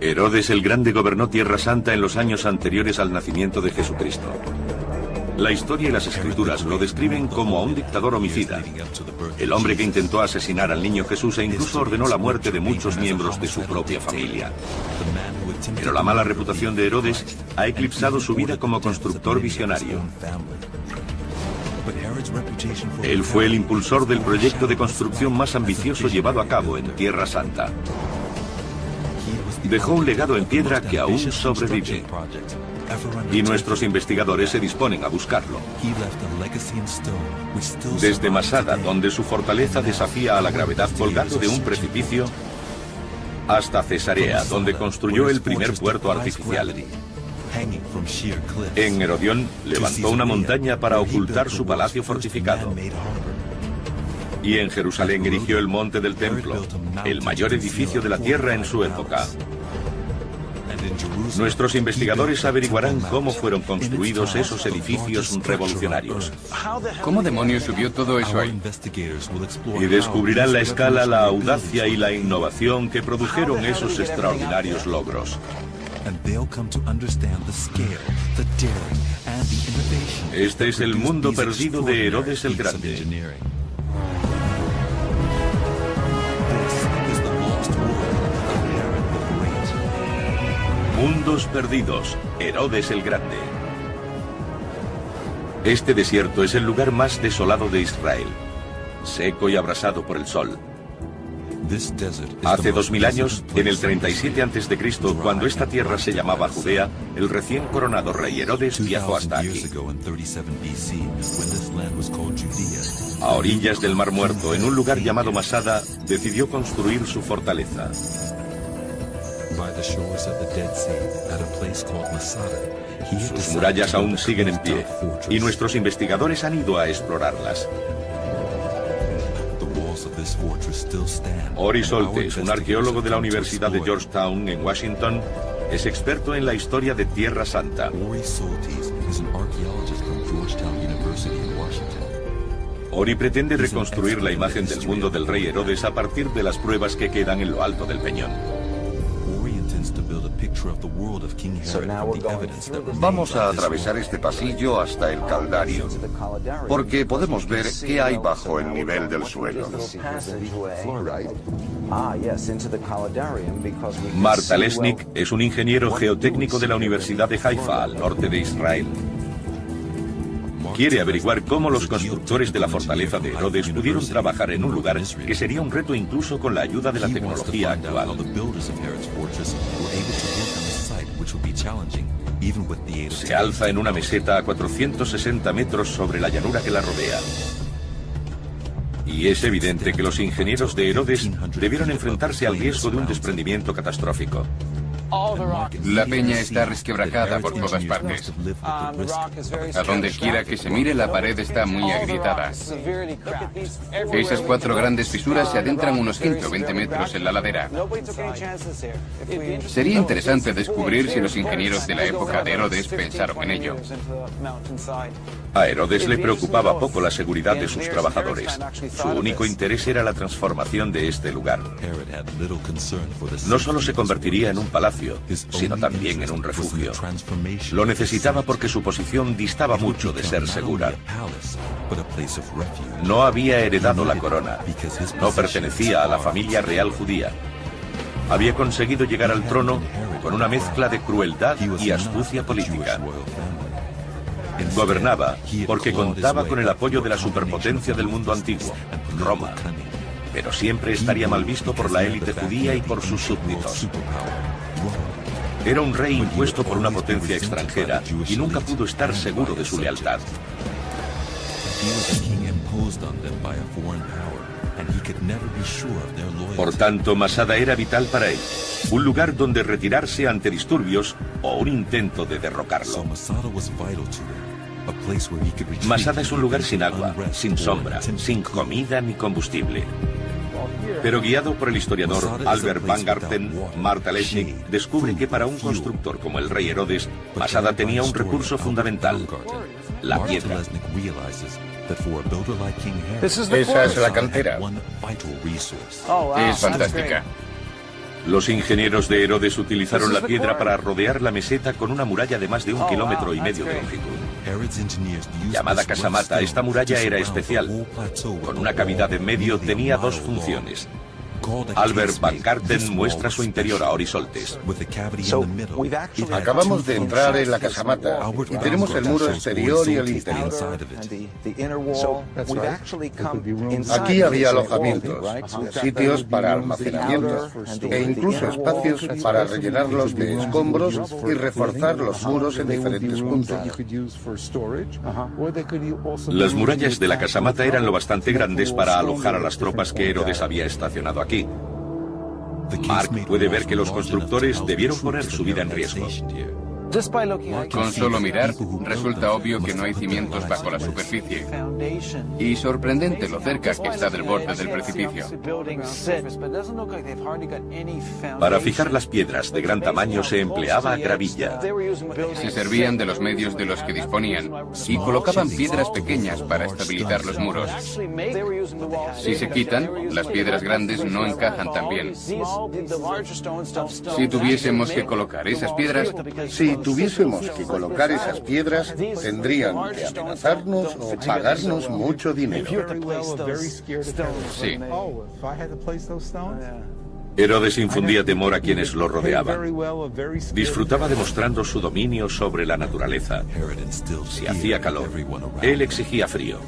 Herodes el Grande gobernó Tierra Santa en los años anteriores al nacimiento de Jesucristo. La historia y las escrituras lo describen como a un dictador homicida, el hombre que intentó asesinar al niño Jesús e incluso ordenó la muerte de muchos miembros de su propia familia. Pero la mala reputación de Herodes ha eclipsado su vida como constructor visionario. Él fue el impulsor del proyecto de construcción más ambicioso llevado a cabo en Tierra Santa. Dejó un legado en piedra que aún sobrevive. Y nuestros investigadores se disponen a buscarlo. Desde Masada, donde su fortaleza desafía a la gravedad colgando de un precipicio, hasta Cesarea, donde construyó el primer puerto artificial. En Herodión levantó una montaña para ocultar su palacio fortificado. Y en Jerusalén erigió el monte del templo, el mayor edificio de la tierra en su época. Nuestros investigadores averiguarán cómo fueron construidos esos edificios revolucionarios. ¿Cómo demonios subió todo eso ahí? Y descubrirán la escala, la audacia y la innovación que produjeron esos extraordinarios logros. Este es el mundo perdido de Herodes el Grande. Mundos perdidos, Herodes el Grande. Este desierto es el lugar más desolado de Israel, seco y abrasado por el sol. Hace 2000 años, en el 37 a.C., cuando esta tierra se llamaba Judea, el recién coronado rey Herodes viajó hasta aquí. A orillas del Mar Muerto, en un lugar llamado Masada, decidió construir su fortaleza. Sus murallas aún siguen en pie, y nuestros investigadores han ido a explorarlas. Ori Soltes, un arqueólogo de la Universidad de Georgetown en Washington, es experto en la historia de Tierra Santa. Ori pretende reconstruir la imagen del mundo del rey Herodes a partir de las pruebas que quedan en lo alto del peñón. Vamos a atravesar este pasillo hasta el Caldario, porque podemos ver qué hay bajo el nivel del suelo. Marta Lesnick es un ingeniero geotécnico de la Universidad de Haifa, al norte de Israel. Quiere averiguar cómo los constructores de la fortaleza de Herodes pudieron trabajar en un lugar que sería un reto incluso con la ayuda de la tecnología actual. Se alza en una meseta a 460 metros sobre la llanura que la rodea. Y es evidente que los ingenieros de Herodes debieron enfrentarse al riesgo de un desprendimiento catastrófico. La peña está resquebrajada por todas partes. A donde quiera que se mire, la pared está muy agrietada. Esas 4 grandes fisuras se adentran unos 120 metros en la ladera. Sería interesante descubrir si los ingenieros de la época de Herodes pensaron en ello. A Herodes le preocupaba poco la seguridad de sus trabajadores. Su único interés era la transformación de este lugar. No solo se convertiría en un palacio, sino también en un refugio. Lo necesitaba porque su posición distaba mucho de ser segura. No había heredado la corona. No pertenecía a la familia real judía. Había conseguido llegar al trono con una mezcla de crueldad y astucia política. Gobernaba porque contaba con el apoyo de la superpotencia del mundo antiguo, Roma. Pero siempre estaría mal visto por la élite judía y por sus súbditos. Era un rey impuesto por una potencia extranjera y nunca pudo estar seguro de su lealtad. Por tanto, Masada era vital para él, un lugar donde retirarse ante disturbios o un intento de derrocarlo. Masada es un lugar sin agua, sin sombra, sin comida ni combustible. Pero guiado por el historiador Albert Van Garten, Marta Lesnick descubre que para un constructor como el rey Herodes, Masada tenía un recurso fundamental: la piedra. Esa es la cantera. Es fantástica. Los ingenieros de Herodes utilizaron la piedra para rodear la meseta con una muralla de más de 1,5 kilómetros de longitud. Llamada casamata, esta muralla era especial. Con una cavidad en medio tenía dos funciones. Albert Van Carten muestra su interior a Horizontes. Acabamos de entrar en la casamata y tenemos el muro exterior y el interior. Aquí había alojamientos, sitios para almacenamiento e incluso espacios para rellenarlos de escombros y reforzar los muros en diferentes puntos. Las murallas de la casamata eran lo bastante grandes para alojar a las tropas que Herodes había estacionado aquí. Mark puede ver que los constructores debieron poner su vida en riesgo. Con solo mirar, resulta obvio que no hay cimientos bajo la superficie. Y sorprendente lo cerca que está del borde del precipicio. Para fijar las piedras de gran tamaño se empleaba gravilla. Se servían de los medios de los que disponían y colocaban piedras pequeñas para estabilizar los muros. Si se quitan, las piedras grandes no encajan tan bien. Si tuviésemos que colocar esas piedras, tendrían que amenazarnos o pagarnos mucho dinero. sí. Herodes infundía temor a quienes lo rodeaban. Disfrutaba demostrando su dominio sobre la naturaleza. Si hacía calor, él exigía frío.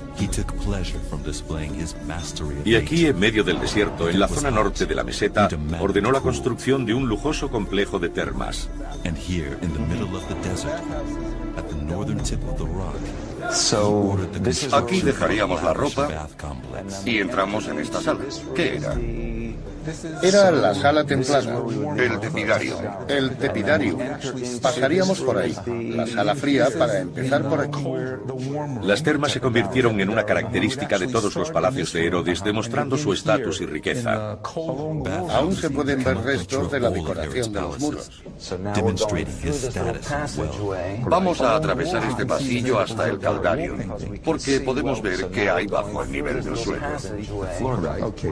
Y aquí, en medio del desierto, en la zona norte de la meseta, ordenó la construcción de un lujoso complejo de termas. Aquí dejaríamos la ropa y entramos en esta sala. ¿Qué era? Era la sala templada, el tepidario. El tepidario. Pasaríamos por ahí. La sala fría para empezar por aquí. Las termas se convirtieron en una característica de todos los palacios de Herodes, demostrando su estatus y riqueza. Aún se pueden ver restos de la decoración de los muros. Vamos a atravesar este pasillo hasta el caldario, porque podemos ver qué hay bajo el nivel del suelo. Lo que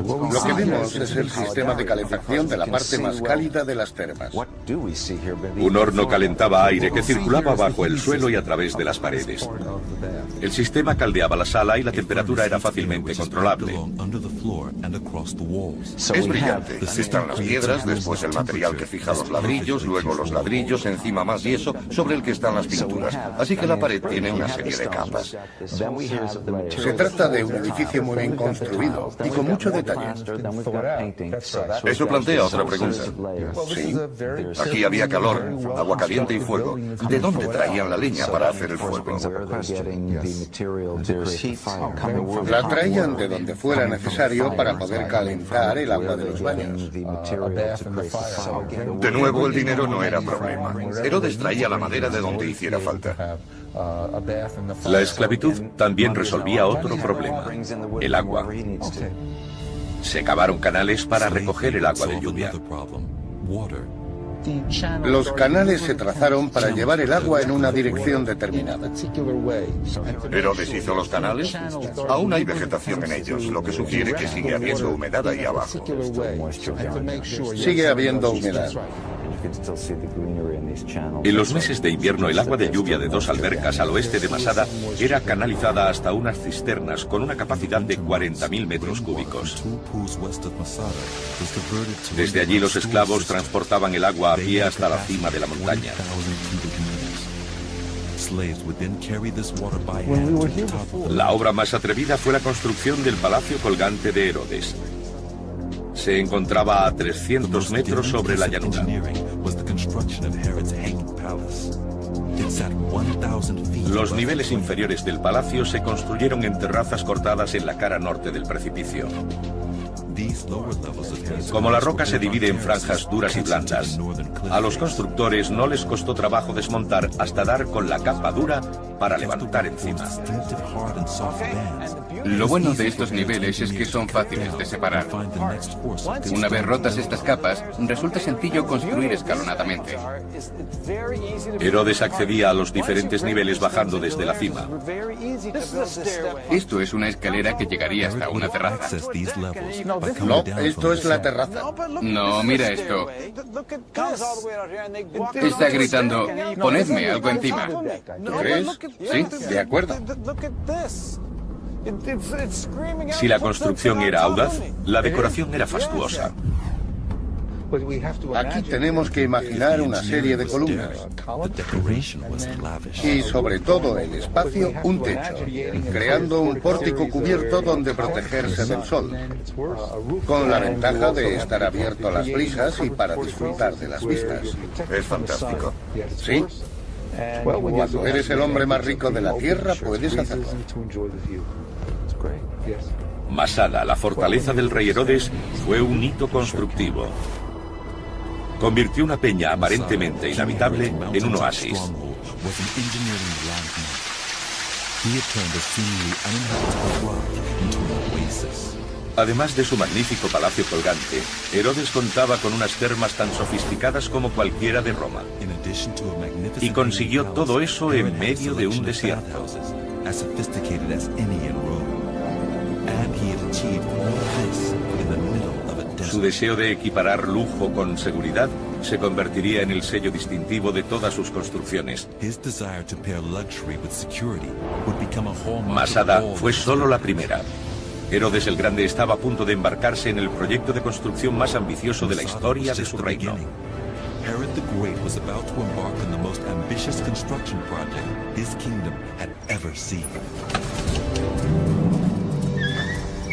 vemos es el sistema de calefacción de la parte más cálida de las termas. Un horno calentaba aire que circulaba bajo el suelo y a través de las paredes. El sistema caldeaba la sala y la temperatura era fácilmente controlable. Es brillante. Están las piedras, después el material que fija los ladrillos, luego los ladrillos, encima más yeso, sobre el que están las pinturas. Así que la pared tiene una serie de capas. Se trata de un edificio muy bien construido y con mucho detalle. Eso plantea otra pregunta. Sí, aquí había calor, agua caliente y fuego. ¿De dónde traían la leña para hacer el fuego? La traían de donde fuera necesario para poder calentar el agua de los baños. De nuevo, el dinero no era problema. Herodes traía la madera de donde hiciera falta. La esclavitud también resolvía otro problema: el agua. Se cavaron canales para recoger el agua de lluvia. Los canales se trazaron para llevar el agua en una dirección determinada. ¿Herodes hizo los canales? Aún hay vegetación en ellos, lo que sugiere que sigue habiendo humedad ahí abajo. Sigue habiendo humedad. En los meses de invierno, el agua de lluvia de 2 albercas al oeste de Masada era canalizada hasta unas cisternas con una capacidad de 40.000 metros cúbicos. Desde allí los esclavos transportaban el agua a pie hasta la cima de la montaña. La obra más atrevida fue la construcción del palacio colgante de Herodes. Se encontraba a 300 metros sobre la llanura. Los niveles inferiores del palacio se construyeron en terrazas cortadas en la cara norte del precipicio. Como la roca se divide en franjas duras y blandas, a los constructores no les costó trabajo desmontar hasta dar con la capa dura para levantar encima. Lo bueno de estos niveles es que son fáciles de separar. Una vez rotas estas capas, resulta sencillo construir escalonadamente. Herodes accedía a los diferentes niveles bajando desde la cima. Esto es una escalera que llegaría hasta una terraza. No, esto es la terraza. No, mira esto. Está gritando, ponedme algo encima. ¿Tú crees? Sí, de acuerdo. Si la construcción era audaz, la decoración era fastuosa. Aquí tenemos que imaginar una serie de columnas. Y sobre todo el espacio, un techo, creando un pórtico cubierto donde protegerse del sol, con la ventaja de estar abierto a las brisas y para disfrutar de las vistas. Es fantástico. ¿Sí? Cuando eres el hombre más rico de la tierra, puedes hacerlo. Masada, la fortaleza del rey Herodes, fue un hito constructivo. Convirtió una peña aparentemente inhabitable en un oasis. Además de su magnífico palacio colgante, Herodes contaba con unas termas tan sofisticadas como cualquiera de Roma. Y consiguió todo eso en medio de un desierto. Su deseo de equiparar lujo con seguridad se convertiría en el sello distintivo de todas sus construcciones. Masada fue solo la primera. Herodes el Grande estaba a punto de embarcarse en el proyecto de construcción más ambicioso de la historia de su reino. Herod the Great was about to embark on the most ambitious construction project his kingdom had ever seen.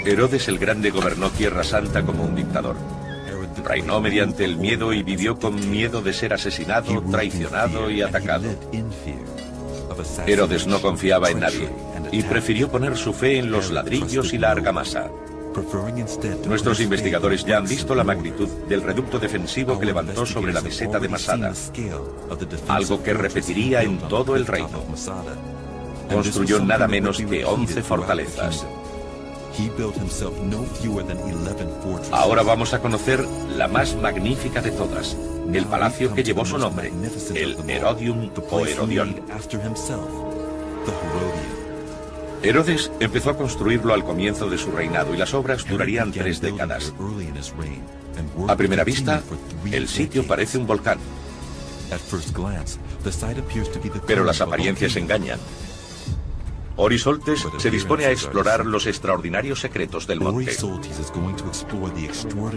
Herodes el Grande gobernó Tierra Santa como un dictador. Reinó mediante el miedo y vivió con miedo de ser asesinado, traicionado y atacado. Herodes no confiaba en nadie y prefirió poner su fe en los ladrillos y la argamasa. Nuestros investigadores ya han visto la magnitud del reducto defensivo que levantó sobre la meseta de Masada, algo que repetiría en todo el reino. Construyó nada menos que 11 fortalezas. Ahora vamos a conocer la más magnífica de todas, el palacio que llevó su nombre, el Herodium o Herodión. Herodes empezó a construirlo al comienzo de su reinado y las obras durarían 3 décadas. A primera vista, el sitio parece un volcán. Pero las apariencias engañan. Orisoltes se dispone a explorar los extraordinarios secretos del monte.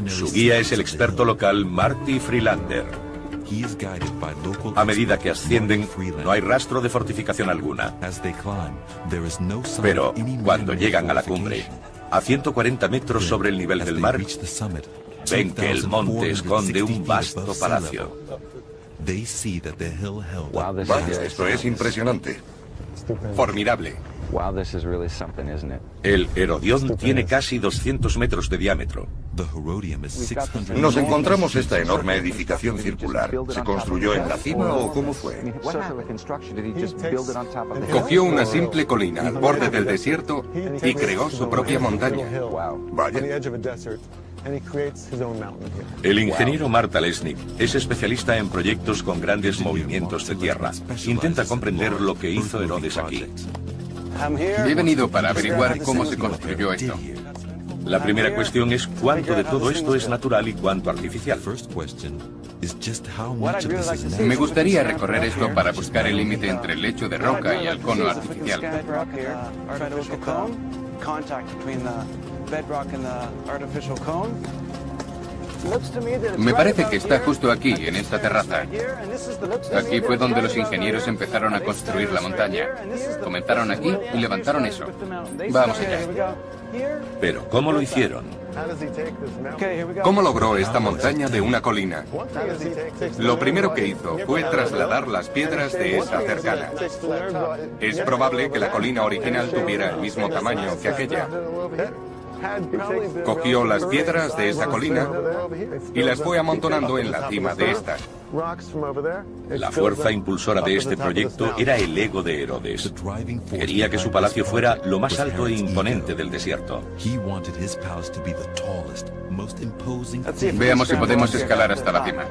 Su guía es el experto local Marty Freelander. A medida que ascienden, no hay rastro de fortificación alguna. Pero cuando llegan a la cumbre, a 140 metros sobre el nivel del mar, ven que el monte esconde un vasto palacio. Vaya, esto es impresionante. Formidable. El Herodión tiene casi 200 metros de diámetro. Nos encontramos esta enorme edificación circular. ¿Se construyó en la cima o cómo fue? Cogió una simple colina al borde del desierto y creó su propia montaña. Vaya. El ingeniero Marta Lesnick es especialista en proyectos con grandes movimientos de tierra. Intenta comprender lo que hizo Herodes aquí. He venido para averiguar cómo se construyó esto. La primera cuestión es cuánto de todo esto es natural y cuánto artificial. Me gustaría recorrer esto para buscar el límite entre el lecho de roca y el cono artificial. Me parece que está justo aquí, en esta terraza. Aquí fue donde los ingenieros empezaron a construir la montaña. Comenzaron aquí y levantaron eso. Vamos allá. Pero ¿cómo lo hicieron? ¿Cómo logró esta montaña de una colina? Lo primero que hizo fue trasladar las piedras de esta cercana. Es probable que la colina original tuviera el mismo tamaño que aquella. Cogió las piedras de esa colina y las fue amontonando en la cima de esta. La fuerza impulsora de este proyecto era el ego de Herodes. Quería que su palacio fuera lo más alto e imponente del desierto. Veamos si podemos escalar hasta la cima.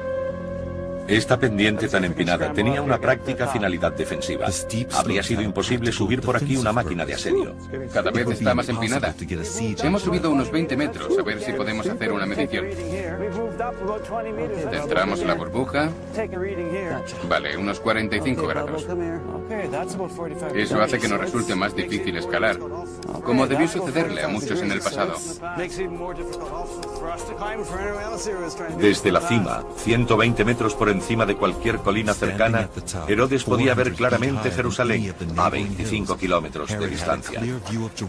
Esta pendiente tan empinada tenía una práctica finalidad defensiva. Habría sido imposible subir por aquí una máquina de asedio. Cada vez está más empinada. Hemos subido unos 20 metros, a ver si podemos hacer una medición. Centramos la burbuja. Vale, unos 45 grados. Eso hace que nos resulte más difícil escalar, como debió sucederle a muchos en el pasado. Desde la cima, 120 metros por encima de cualquier colina cercana, Herodes podía ver claramente Jerusalén a 25 kilómetros de distancia.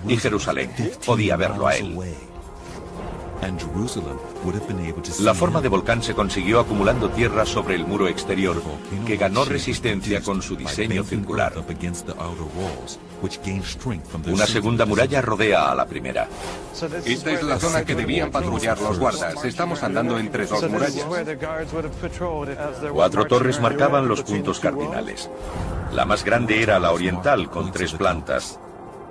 Y Jerusalén podía verlo a él. La forma de volcán se consiguió acumulando tierra sobre el muro exterior, que ganó resistencia con su diseño circular. Una segunda muralla rodea a la primera. Esta es la zona que debían patrullar los guardas. Estamos andando entre dos murallas. 4 torres marcaban los puntos cardinales. La más grande era la oriental, con 3 plantas.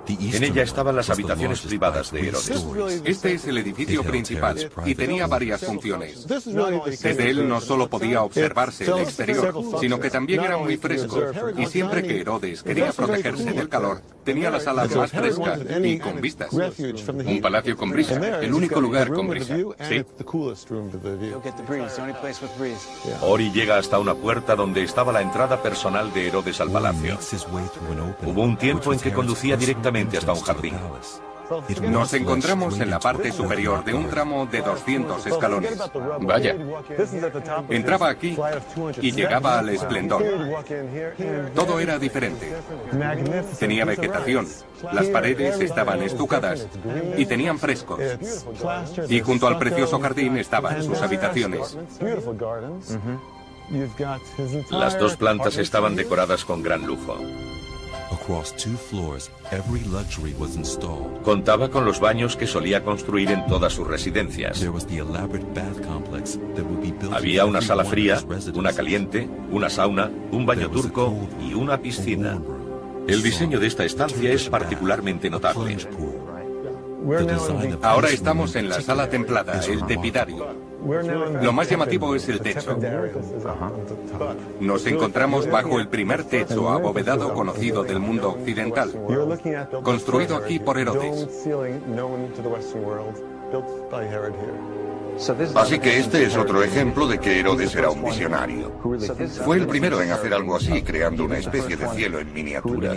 En ella estaban las habitaciones privadas de Herodes. Este es el edificio principal y tenía varias funciones. Desde él no solo podía observarse el exterior, sino que también era muy fresco. Y siempre que Herodes quería protegerse del calor, tenía la sala más fresca y con vistas. Un palacio con brisa, el único lugar con brisa. Sí. Ori llega hasta una puerta donde estaba la entrada personal de Herodes al palacio. Hubo un tiempo en que conducía directamente hasta un jardín. Nos encontramos en la parte superior de un tramo de 200 escalones. Vaya. Entraba aquí y llegaba al esplendor. Todo era diferente. Tenía vegetación, las paredes estaban estucadas y tenían frescos. Y junto al precioso jardín estaban sus habitaciones. Las 2 plantas estaban decoradas con gran lujo. Contaba con los baños que solía construir en todas sus residencias. Había una sala fría, una caliente, una sauna, un baño turco y una piscina. El diseño de esta estancia es particularmente notable. Ahora estamos en la sala templada, el tepidario. Lo más llamativo es el techo. Nos encontramos bajo el primer techo abovedado conocido del mundo occidental, construido aquí por Herodes. Así que este es otro ejemplo de que Herodes era un visionario. Fue el primero en hacer algo así, creando una especie de cielo en miniatura.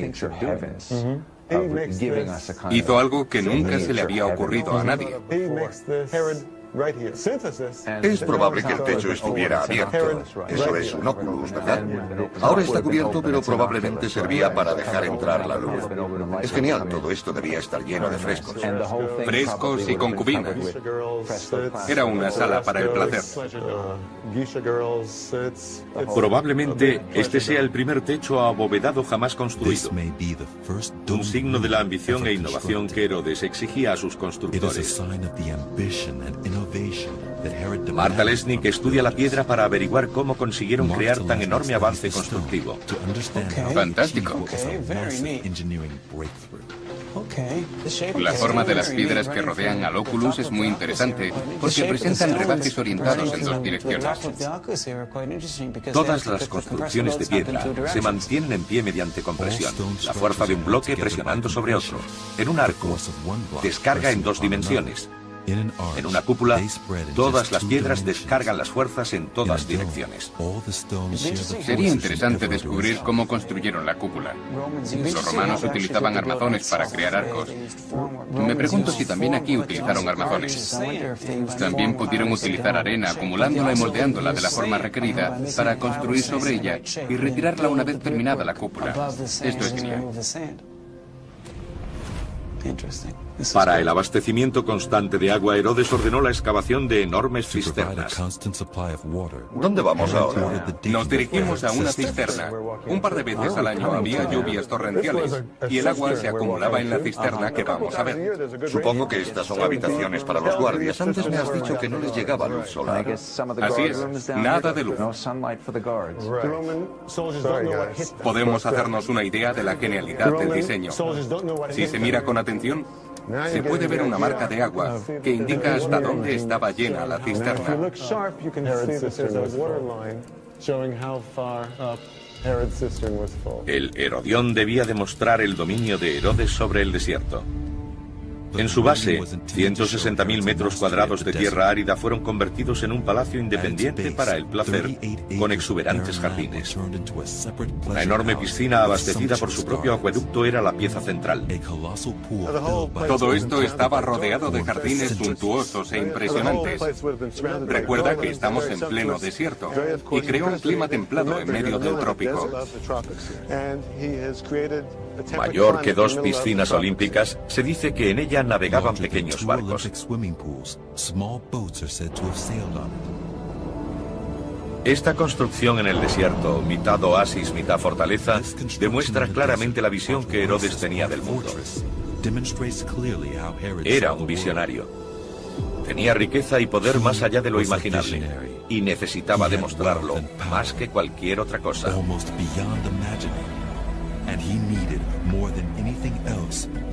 Hizo algo que nunca se le había ocurrido a nadie. Es probable que el techo estuviera abierto. Eso es un óculus, ¿verdad? Ahora está cubierto, pero probablemente servía para dejar entrar la luz. Es genial, todo esto debía estar lleno de frescos. Frescos y concubinas. Era una sala para el placer. Probablemente este sea el primer techo abovedado jamás construido. Un signo de la ambición e innovación que Herodes exigía a sus constructores. Marta Lesnick estudia la piedra para averiguar cómo consiguieron crear tan enorme avance constructivo. Fantástico. La forma de las piedras que rodean al óculus es muy interesante porque presentan rebates orientados en 2 direcciones. Todas las construcciones de piedra se mantienen en pie mediante compresión, la fuerza de un bloque presionando sobre otro. En un arco, descarga en 2 dimensiones. En una cúpula, todas las piedras descargan las fuerzas en todas direcciones. Sería interesante descubrir cómo construyeron la cúpula. Los romanos utilizaban armazones para crear arcos. Me pregunto si también aquí utilizaron armazones. También pudieron utilizar arena, acumulándola y moldeándola de la forma requerida para construir sobre ella y retirarla una vez terminada la cúpula. Esto es genial. Para el abastecimiento constante de agua, Herodes ordenó la excavación de enormes To provide a cisternas. constant supply of water. ¿Dónde vamos ahora? Nos dirigimos a una cisterna. Un par de veces al año había lluvias torrenciales y el agua se acumulaba en la cisterna que vamos a ver. Supongo que estas son habitaciones para los guardias. Antes me has dicho que no les llegaba luz solar. Así es, nada de luz. Podemos hacernos una idea de la genialidad del diseño. Si se mira con atención, se puede ver una marca de agua que indica hasta dónde estaba llena la cisterna. El Herodión debía demostrar el dominio de Herodes sobre el desierto. En su base, 160.000 metros cuadrados de tierra árida fueron convertidos en un palacio independiente para el placer, con exuberantes jardines. Una enorme piscina abastecida por su propio acueducto era la pieza central. Todo esto estaba rodeado de jardines suntuosos e impresionantes. Recuerda que estamos en pleno desierto y creó un clima templado en medio del trópico. Mayor que 2 piscinas olímpicas, se dice que en ella navegaban pequeños barcos. Esta construcción en el desierto, mitad oasis, mitad fortaleza, demuestra claramente la visión que Herodes tenía del mundo. Era un visionario. Tenía riqueza y poder más allá de lo imaginable, y necesitaba demostrarlo más que cualquier otra cosa.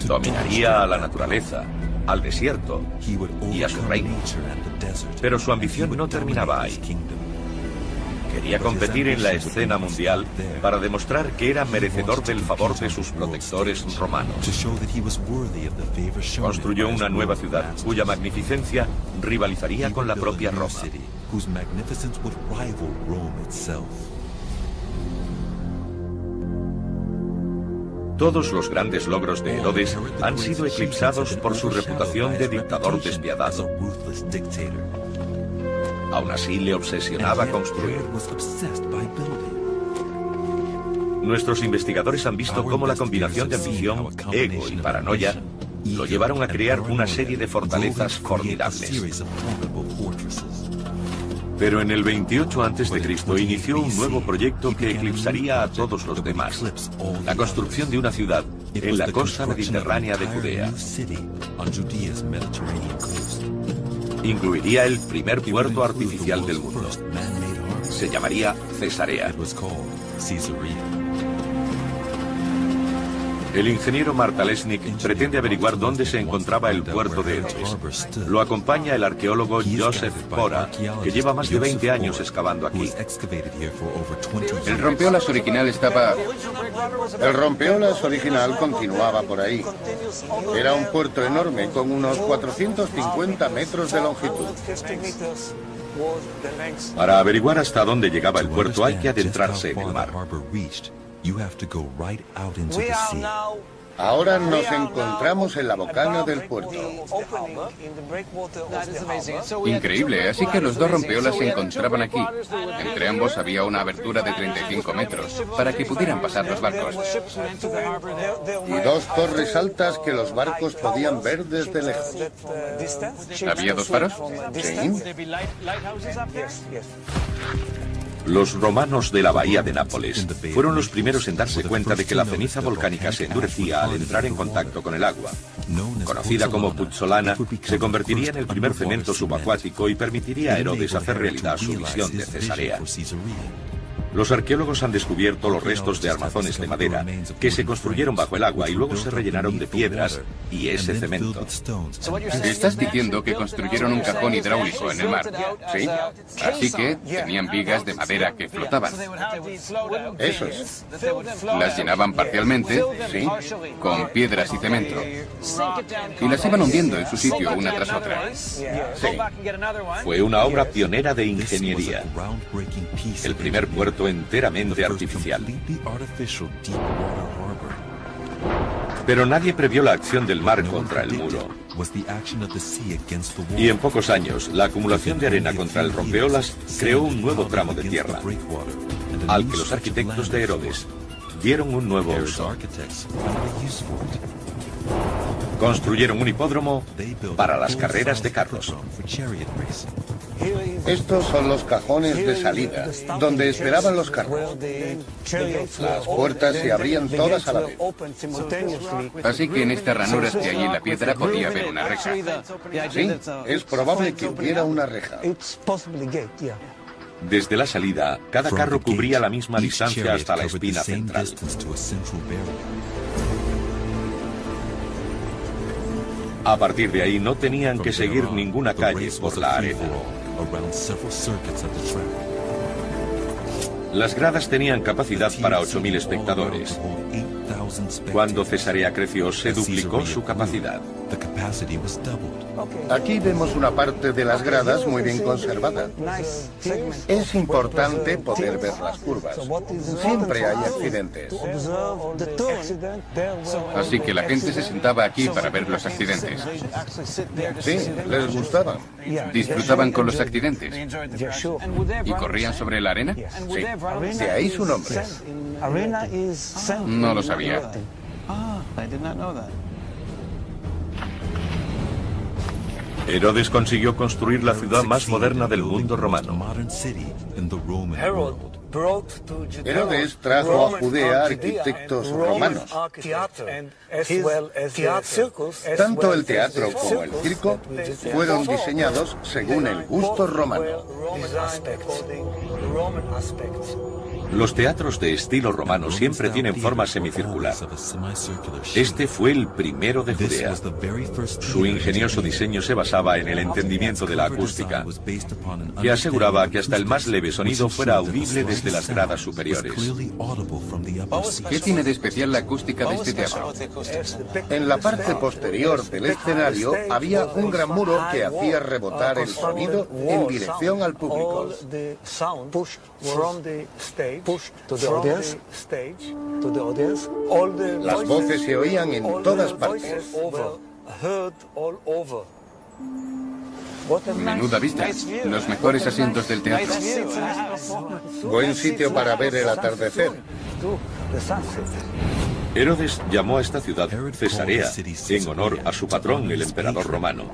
Dominaría a la naturaleza, al desierto y a su reino. Pero su ambición no terminaba ahí. Quería competir en la escena mundial para demostrar que era merecedor del favor de sus protectores romanos. Construyó una nueva ciudad cuya magnificencia rivalizaría con la propia Roma. Todos los grandes logros de Herodes han sido eclipsados por su reputación de dictador despiadado. Aún así, le obsesionaba construir. Nuestros investigadores han visto cómo la combinación de ambición, ego y paranoia lo llevaron a crear una serie de fortalezas formidables. Pero en el 28 a.C. inició un nuevo proyecto que eclipsaría a todos los demás: la construcción de una ciudad en la costa mediterránea de Judea. Incluiría el primer puerto artificial del mundo. Se llamaría Cesarea. El ingeniero Martalesnik pretende averiguar dónde se encontraba el puerto de Herodes. Lo acompaña el arqueólogo Joseph Pora, que lleva más de 20 años excavando aquí. El rompeolas original estaba... El rompeolas original continuaba por ahí. Era un puerto enorme con unos 450 metros de longitud. Para averiguar hasta dónde llegaba el puerto hay que adentrarse en el mar. Ahora nos encontramos en la bocana del puerto. Increíble, así que los dos rompeolas se encontraban aquí. Entre ambos había una abertura de 35 metros para que pudieran pasar los barcos. Y 2 torres altas que los barcos podían ver desde lejos. ¿Había 2 faros? Sí. Los romanos de la bahía de Nápoles fueron los primeros en darse cuenta de que la ceniza volcánica se endurecía al entrar en contacto con el agua. Conocida como puzzolana, se convertiría en el primer cemento subacuático y permitiría a Herodes hacer realidad su visión de Cesarea. Los arqueólogos han descubierto los restos de armazones de madera que se construyeron bajo el agua y luego se rellenaron de piedras y ese cemento. Estás diciendo que construyeron un cajón hidráulico en el mar, ¿sí? Así que tenían vigas de madera que flotaban. Eso es. Las llenaban parcialmente, sí, con piedras y cemento. Y las iban hundiendo en su sitio una tras otra. Sí. Fue una obra pionera de ingeniería. El primer puerto enteramente artificial. Pero nadie previó la acción del mar contra el muro. Y en pocos años, la acumulación de arena contra el rompeolas creó un nuevo tramo de tierra, al que los arquitectos de Herodes dieron un nuevo uso. Construyeron un hipódromo para las carreras de carros. Estos son los cajones de salida, donde esperaban los carros. Las puertas se abrían todas a la vez. Así que en estas ranuras que hay en la piedra podía haber una reja. Sí, es probable que hubiera una reja. Desde la salida, cada carro cubría la misma distancia hasta la espina central. A partir de ahí no tenían que seguir ninguna calle por la arena. Las gradas tenían capacidad para 8.000 espectadores. Cuando Cesarea creció, se duplicó su capacidad. Aquí vemos una parte de las gradas muy bien conservada. Es importante poder ver las curvas. Siempre hay accidentes. Así que la gente se sentaba aquí para ver los accidentes. Sí, les gustaba. ¿Disfrutaban con los accidentes? ¿Y corrían sobre la arena? Sí, de ahí su nombre. No lo sabía. Herodes consiguió construir la ciudad más moderna del mundo romano. Herodes trajo a Judea arquitectos romanos. Tanto el teatro como el circo fueron diseñados según el gusto romano. Los teatros de estilo romano siempre tienen forma semicircular. Este fue el primero de Judea. Su ingenioso diseño se basaba en el entendimiento de la acústica, que aseguraba que hasta el más leve sonido fuera audible desde las gradas superiores. ¿Qué tiene de especial la acústica de este teatro? En la parte posterior del escenario había un gran muro que hacía rebotar el sonido en dirección al público. Las voces se oían en todas partes. Menuda vista. Los mejores asientos del teatro. Buen sitio para ver el atardecer. Herodes llamó a esta ciudad Cesarea en honor a su patrón, el emperador romano.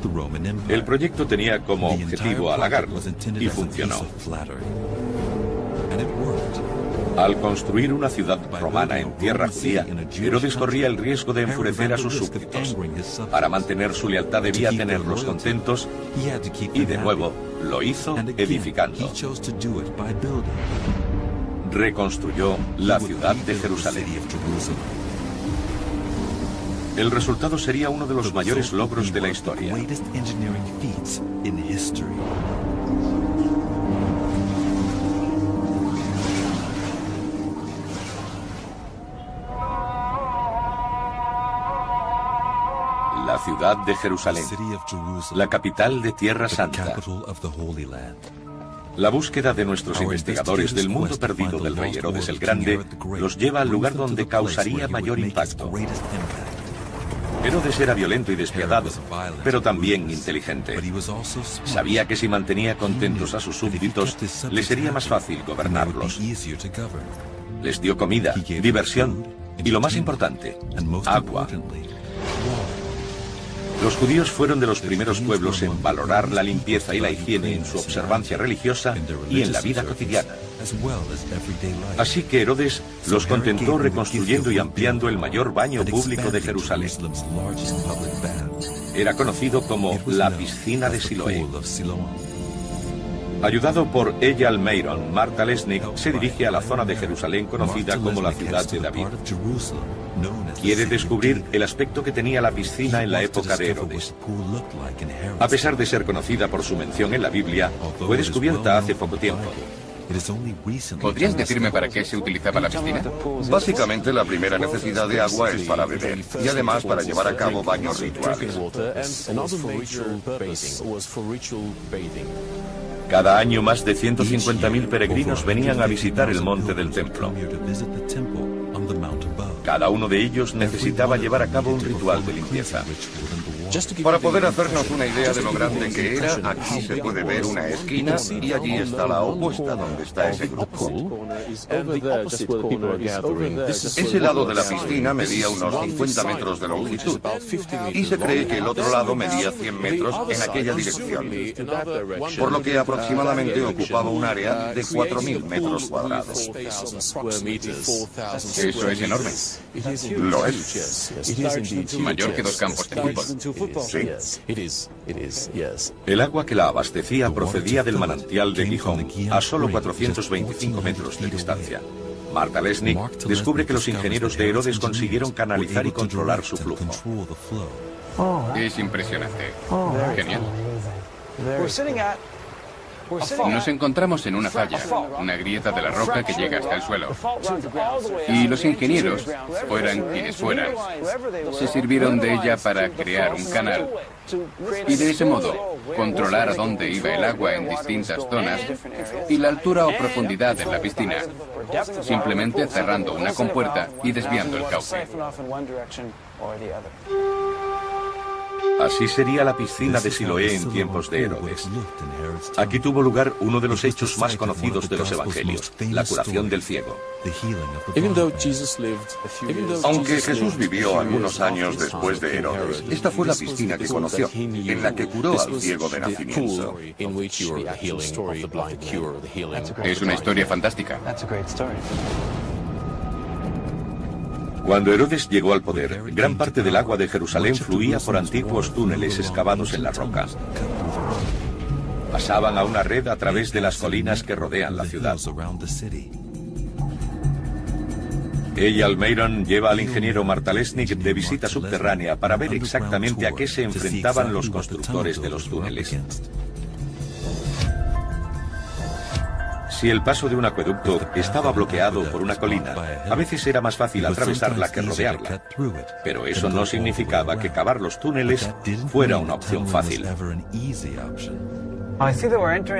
El proyecto tenía como objetivo halagarlo y funcionó. Al construir una ciudad romana en tierra judía, Herodes corría el riesgo de enfurecer a sus súbditos. Para mantener su lealtad debía tenerlos contentos y de nuevo lo hizo edificando. Reconstruyó la ciudad de Jerusalén. El resultado sería uno de los mayores logros de la historia. La ciudad de Jerusalén, la capital de Tierra Santa. La búsqueda de nuestros investigadores del mundo perdido del rey Herodes el Grande los lleva al lugar donde causaría mayor impacto. Herodes era violento y despiadado, pero también inteligente. Sabía que si mantenía contentos a sus súbditos, le sería más fácil gobernarlos. Les dio comida, diversión y, lo más importante, agua. Los judíos fueron de los primeros pueblos en valorar la limpieza y la higiene en su observancia religiosa y en la vida cotidiana. Así que Herodes los contentó reconstruyendo y ampliando el mayor baño público de Jerusalén. Era conocido como la piscina de Siloé. Ayudado por Eyal Meiron, Marta Lesnick se dirige a la zona de Jerusalén conocida como la ciudad de David. Quiere descubrir el aspecto que tenía la piscina en la época de Herodes. A pesar de ser conocida por su mención en la Biblia, fue descubierta hace poco tiempo. ¿Podrías decirme para qué se utilizaba la piscina? Básicamente la primera necesidad de agua es para beber y además para llevar a cabo baños rituales. Cada año más de 150.000 peregrinos venían a visitar el monte del templo. Cada uno de ellos necesitaba llevar a cabo un ritual de limpieza. Para poder hacernos una idea de lo grande que era, aquí se puede ver una esquina y allí está la opuesta, donde está ese grupo. Ese lado de la piscina medía unos 50 metros de longitud y se cree que el otro lado medía 100 metros en aquella dirección, por lo que aproximadamente ocupaba un área de 4.000 metros cuadrados. Eso es enorme. Lo es. Mayor que 2 campos de fútbol. Sí. El agua que la abastecía procedía del manantial de Gijón, a solo 425 metros de distancia. Marta Lesnick descubre que los ingenieros de Herodes consiguieron canalizar y controlar su flujo. Es impresionante. Genial. Nos encontramos en una falla, una grieta de la roca que llega hasta el suelo. Y los ingenieros, fueran quienes fueran, se sirvieron de ella para crear un canal y de ese modo controlar a dónde iba el agua en distintas zonas y la altura o profundidad en la piscina, simplemente cerrando una compuerta y desviando el cauce. Así sería la piscina de Siloé en tiempos de Herodes. Aquí tuvo lugar uno de los hechos más conocidos de los evangelios, la curación del ciego. Aunque Jesús vivió algunos años después de Herodes, esta fue la piscina que conoció, en la que curó al ciego de nacimiento. Es una historia fantástica. Cuando Herodes llegó al poder, gran parte del agua de Jerusalén fluía por antiguos túneles excavados en la roca. Pasaban a una red a través de las colinas que rodean la ciudad. Eyal Mayron lleva al ingeniero Marta Lesnick de visita subterránea para ver exactamente a qué se enfrentaban los constructores de los túneles. Si el paso de un acueducto estaba bloqueado por una colina, a veces era más fácil atravesarla que rodearla. Pero eso no significaba que cavar los túneles fuera una opción fácil.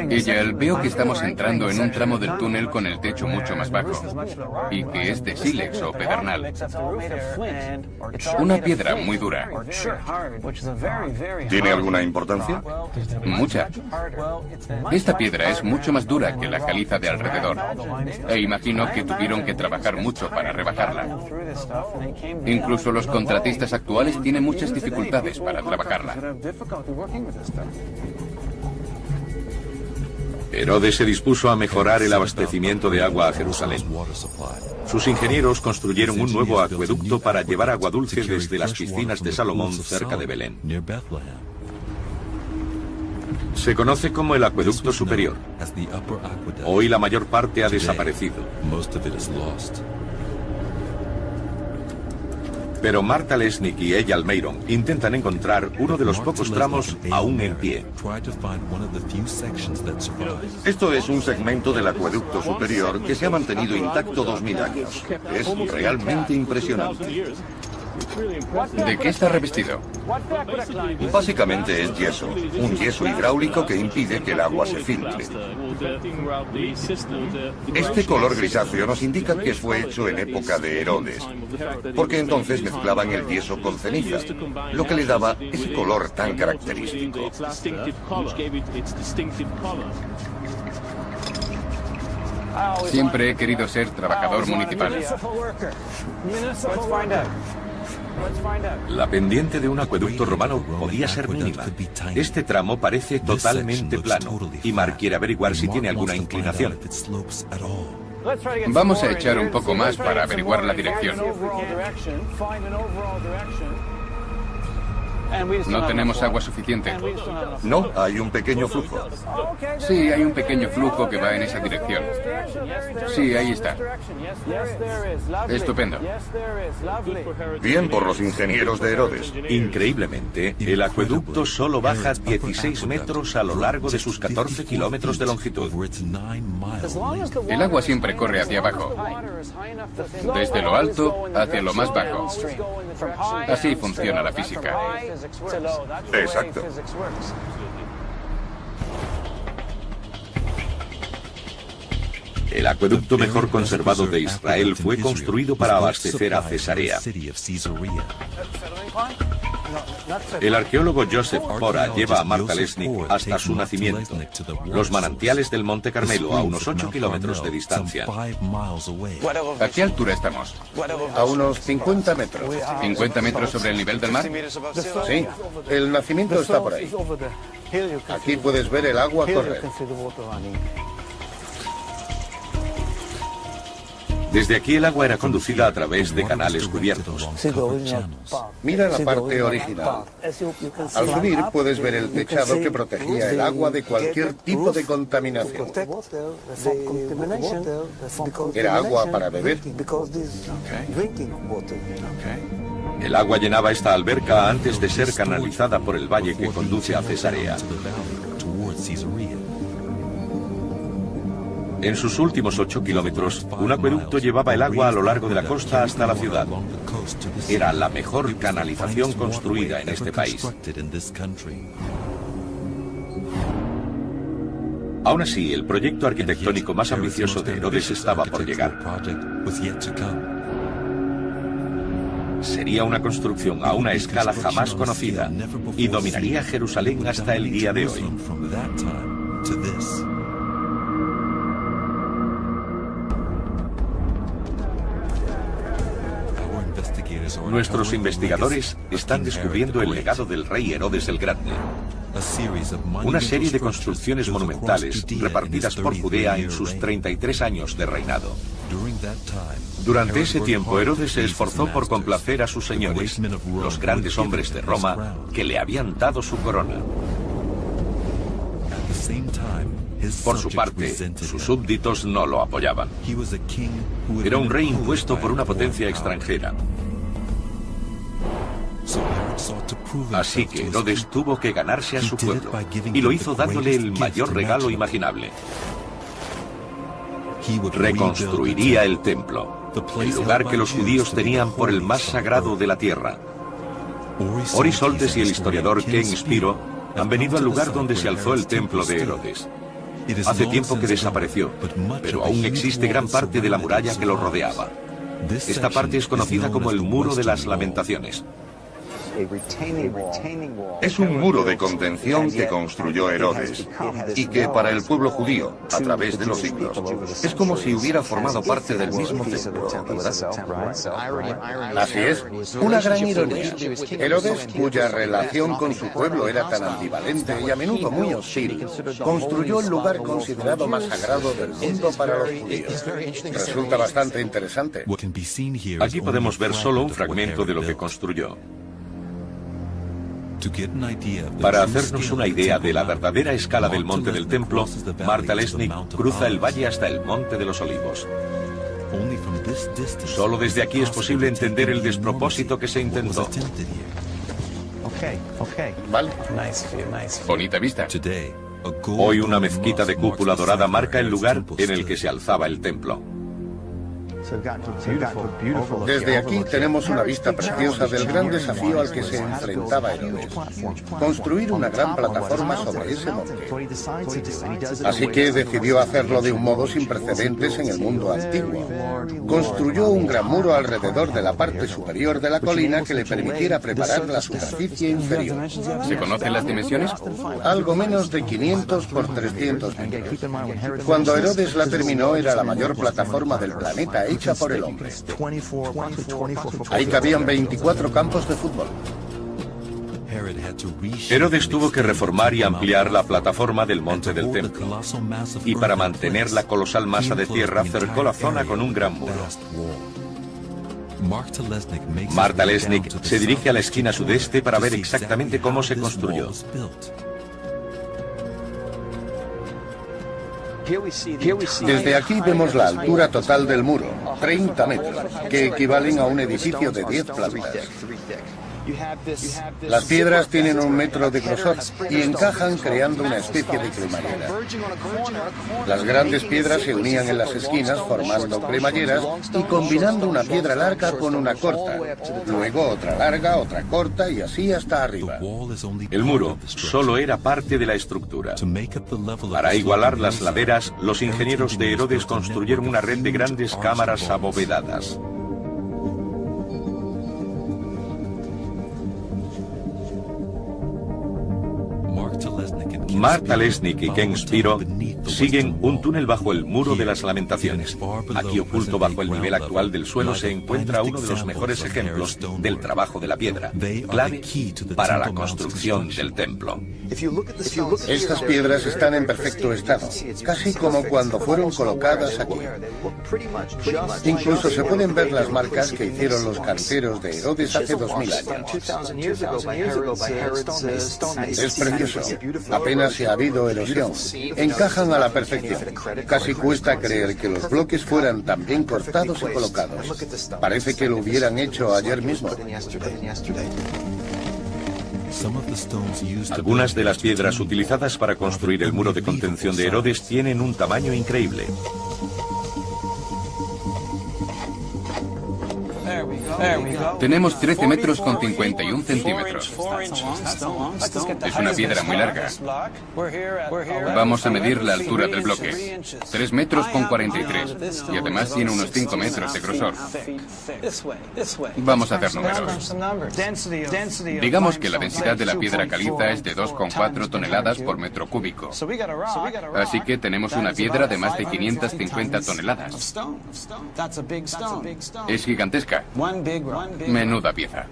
Eyal, veo que estamos entrando en un tramo del túnel con el techo mucho más bajo y que es de sílex o pedernal. Una piedra muy dura. ¿Tiene alguna importancia? Mucha. Esta piedra es mucho más dura que la caliza de alrededor e imagino que tuvieron que trabajar mucho para rebajarla. Incluso los contratistas actuales tienen muchas dificultades para trabajarla. Herodes se dispuso a mejorar el abastecimiento de agua a Jerusalén. Sus ingenieros construyeron un nuevo acueducto para llevar agua dulce desde las piscinas de Salomón cerca de Belén. Se conoce como el acueducto superior. Hoy la mayor parte ha desaparecido. Pero Marta Lesnick y Eyal Mayron intentan encontrar uno de los pocos tramos aún en pie. Esto es un segmento del acueducto superior que se ha mantenido intacto 2000 años. Es realmente impresionante. ¿De qué está revestido? Básicamente es yeso, un yeso hidráulico que impide que el agua se filtre. Este color grisáceo nos indica que fue hecho en época de Herodes, porque entonces mezclaban el yeso con ceniza, lo que le daba ese color tan característico. Siempre he querido ser trabajador municipal. La pendiente de un acueducto romano podía ser mínima. Este tramo parece totalmente plano y Mark quiere averiguar si tiene alguna inclinación. Vamos a echar un poco más para averiguar la dirección. No tenemos agua suficiente. No, hay un pequeño flujo. Sí, hay un pequeño flujo que va en esa dirección. Sí, ahí está. Estupendo. Bien por los ingenieros de Herodes. Increíblemente, el acueducto solo baja 16 metros a lo largo de sus 14 kilómetros de longitud. El agua siempre corre hacia abajo, desde lo alto hacia lo más bajo. Así funciona la física. Exacto. El acueducto mejor conservado de Israel fue construido para abastecer a Cesarea. El arqueólogo Joseph Pora lleva a Martha Lesnick hasta su nacimiento, los manantiales del Monte Carmelo, a unos 8 kilómetros de distancia. ¿A qué altura estamos? A unos 50 metros. ¿50 metros sobre el nivel del mar? Sí, el nacimiento está por ahí. Aquí puedes ver el agua correr. Desde aquí el agua era conducida a través de canales cubiertos. Mira la parte original. Al subir puedes ver el techado que protegía el agua de cualquier tipo de contaminación. Era agua para beber. El agua llenaba esta alberca antes de ser canalizada por el valle que conduce a Cesarea. En sus últimos 8 kilómetros, un acueducto llevaba el agua a lo largo de la costa hasta la ciudad. Era la mejor canalización construida en este país. Aún así, el proyecto arquitectónico más ambicioso de Herodes estaba por llegar. Sería una construcción a una escala jamás conocida y dominaría Jerusalén hasta el día de hoy. Nuestros investigadores están descubriendo el legado del rey Herodes el Grande. Una serie de construcciones monumentales repartidas por Judea en sus 33 años de reinado. Durante ese tiempo, Herodes se esforzó por complacer a sus señores, los grandes hombres de Roma, que le habían dado su corona. Por su parte, sus súbditos no lo apoyaban. Era un rey impuesto por una potencia extranjera. Así que Herodes tuvo que ganarse a su pueblo, y lo hizo dándole el mayor regalo imaginable. Reconstruiría el templo, el lugar que los judíos tenían por el más sagrado de la tierra. Oris Oltes y el historiador Ken Spiro han venido al lugar donde se alzó el templo de Herodes. Hace tiempo que desapareció, pero aún existe gran parte de la muralla que lo rodeaba. Esta parte es conocida como el Muro de las Lamentaciones. Es un muro de contención que construyó Herodes y que para el pueblo judío, a través de los siglos, es como si hubiera formado parte del mismo templo, ¿verdad? Así es, una gran ironía. Herodes, cuya relación con su pueblo era tan ambivalente y a menudo muy hostil, construyó el lugar considerado más sagrado del mundo para los judíos. Resulta bastante interesante. Aquí podemos ver solo un fragmento de lo que construyó. Para hacernos una idea de la verdadera escala del monte del templo, Martha Lesnick cruza el valle hasta el Monte de los Olivos. Solo desde aquí es posible entender el despropósito que se intentó. Vale. Bonita vista. Hoy una mezquita de cúpula dorada marca el lugar en el que se alzaba el templo. Desde aquí tenemos una vista preciosa del gran desafío al que se enfrentaba Herodes: construir una gran plataforma sobre ese monte. Así que decidió hacerlo de un modo sin precedentes en el mundo antiguo. Construyó un gran muro alrededor de la parte superior de la colina que le permitiera preparar la superficie inferior. ¿Se conocen las dimensiones? Algo menos de 500 por 300 metros. Cuando Herodes la terminó, era la mayor plataforma del planeta hecha por el hombre. Ahí cabían 24 campos de fútbol. Herodes tuvo que reformar y ampliar la plataforma del monte del templo. Y para mantener la colosal masa de tierra, cercó la zona con un gran muro. Martha Lesnick se dirige a la esquina sudeste para ver exactamente cómo se construyó. Desde aquí vemos la altura total del muro, 30 metros, que equivalen a un edificio de 10 plantas. Las piedras tienen 1 metro de grosor y encajan creando una especie de cremallera. Las grandes piedras se unían en las esquinas formando cremalleras y combinando una piedra larga con una corta, luego otra larga, otra corta y así hasta arriba. El muro solo era parte de la estructura. Para igualar las laderas, los ingenieros de Herodes construyeron una red de grandes cámaras abovedadas. Marta Lesnick y Ken Spiro siguen un túnel bajo el Muro de las Lamentaciones. Aquí, oculto bajo el nivel actual del suelo, se encuentra uno de los mejores ejemplos del trabajo de la piedra, clave para la construcción del templo. Estas piedras están en perfecto estado, casi como cuando fueron colocadas aquí. Incluso se pueden ver las marcas que hicieron los canteros de Herodes hace 2000 años. Es precioso. Apenas se ha habido erosión. Encajan a la perfección. Casi cuesta creer que los bloques fueran tan bien cortados y colocados. Parece que lo hubieran hecho ayer mismo. Algunas de las piedras utilizadas para construir el muro de contención de Herodes tienen un tamaño increíble. Tenemos 13 metros con 51 centímetros. Es una piedra muy larga. Vamos a medir la altura del bloque. 3 metros con 43. Y además tiene unos 5 metros de grosor. Vamos a hacer números. Digamos que la densidad de la piedra caliza es de 2,4 toneladas por metro cúbico. Así que tenemos una piedra de más de 550 toneladas. Es gigantesca. Menuda pieza.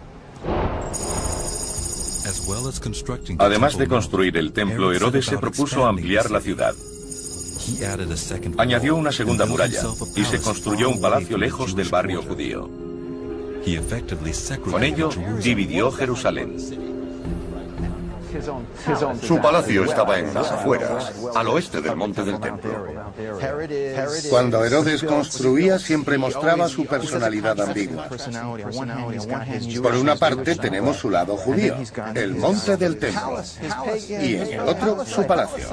Además de construir el templo, Herodes se propuso ampliar la ciudad. Añadió una segunda muralla y se construyó un palacio lejos del barrio judío. Con ello, dividió Jerusalén. Su palacio estaba en las afueras, al oeste del monte del templo. Cuando Herodes construía, siempre mostraba su personalidad ambigua. Por una parte tenemos su lado judío, el monte del templo, y en el otro su palacio.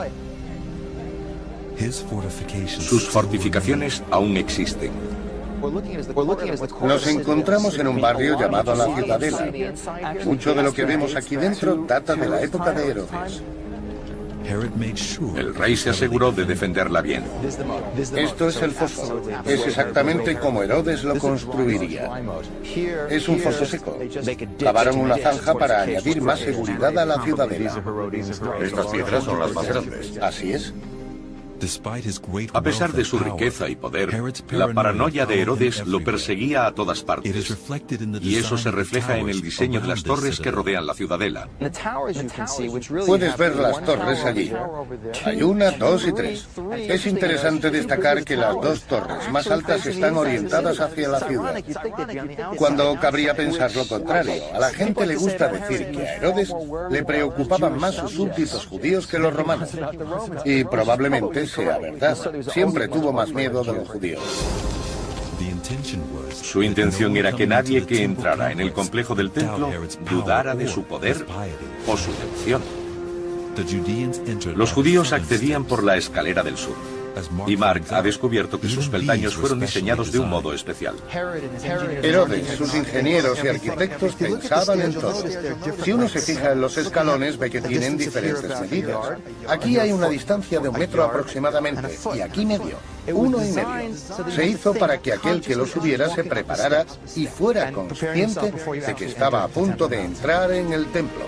Sus fortificaciones aún existen. Nos encontramos en un barrio llamado La Ciudadela. Mucho de lo que vemos aquí dentro data de la época de Herodes. El rey se aseguró de defenderla bien. Esto es el foso. Es exactamente como Herodes lo construiría. Es un foso seco. Cavaron una zanja para añadir más seguridad a la ciudadela. Estas piedras son las más grandes. Así es. A pesar de su riqueza y poder, la paranoia de Herodes lo perseguía a todas partes. Y eso se refleja en el diseño de las torres que rodean la ciudadela. Puedes ver las torres allí. Hay 1, 2 y 3. Es interesante destacar que las 2 torres más altas están orientadas hacia la ciudad, cuando cabría pensar lo contrario. A la gente le gusta decir que a Herodes le preocupaban más sus súbditos judíos que los romanos. Y probablemente sea verdad. Siempre tuvo más miedo de los judíos. Su intención era que nadie que entrara en el complejo del templo dudara de su poder o su devoción. Los judíos accedían por la escalera del sur. Y Mark ha descubierto que sus peldaños fueron diseñados de un modo especial. Herodes, sus ingenieros y arquitectos pensaban en todo. Si uno se fija en los escalones, ve que tienen diferentes medidas. Aquí hay una distancia de 1 metro aproximadamente, y aquí medio, 1,5. Se hizo para que aquel que lo subiera se preparara y fuera consciente de que estaba a punto de entrar en el templo.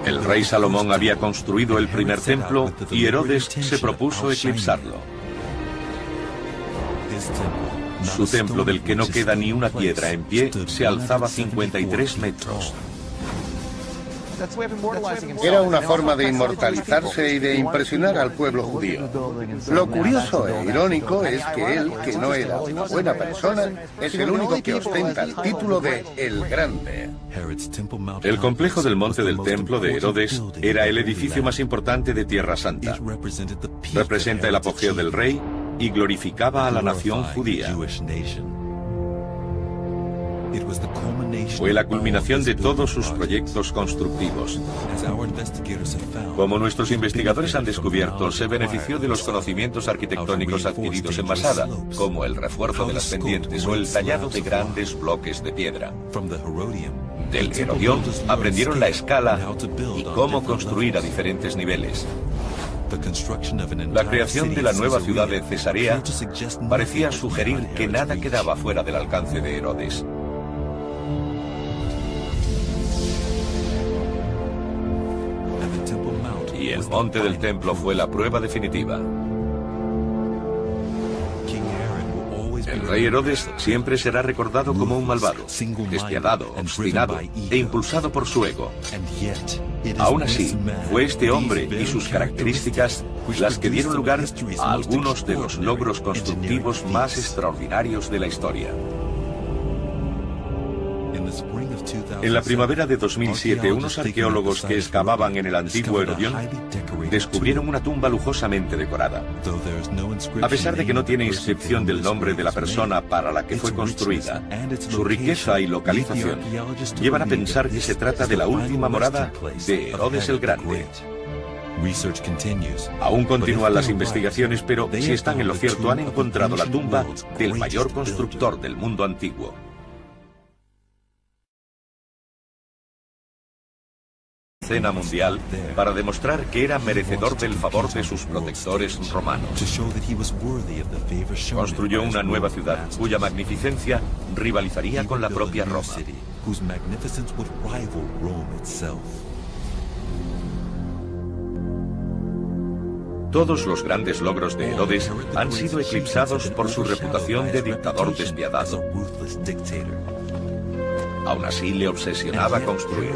El rey Salomón había construido el primer templo y Herodes se propuso eclipsarlo. Su templo, del que no queda ni una piedra en pie, se alzaba 53 metros. Era una forma de inmortalizarse y de impresionar al pueblo judío. Lo curioso e irónico es que él, que no era una buena persona, es el único que ostenta el título de El Grande. El complejo del monte del templo de Herodes era el edificio más importante de Tierra Santa. Representa el apogeo del rey y glorificaba a la nación judía. Fue la culminación de todos sus proyectos constructivos. Como nuestros investigadores han descubierto, se benefició de los conocimientos arquitectónicos adquiridos en Masada, como el refuerzo de las pendientes o el tallado de grandes bloques de piedra. Del Herodión aprendieron la escala y cómo construir a diferentes niveles. La creación de la nueva ciudad de Cesarea parecía sugerir que nada quedaba fuera del alcance de Herodes. Y el monte del templo fue la prueba definitiva. El rey Herodes siempre será recordado como un malvado, despiadado, obstinado e impulsado por su ego. Aún así, fue este hombre y sus características las que dieron lugar a algunos de los logros constructivos más extraordinarios de la historia. En la primavera de 2007, unos arqueólogos que excavaban en el antiguo Herodión descubrieron una tumba lujosamente decorada. A pesar de que no tiene inscripción del nombre de la persona para la que fue construida, su riqueza y localización llevan a pensar que se trata de la última morada de Herodes el Grande. Aún continúan las investigaciones, pero si están en lo cierto, han encontrado la tumba del mayor constructor del mundo antiguo. Cena mundial para demostrar que era merecedor del favor de sus protectores romanos. Construyó una nueva ciudad cuya magnificencia rivalizaría con la propia Roma. Todos los grandes logros de Herodes han sido eclipsados por su reputación de dictador despiadado. Aún así, le obsesionaba construir.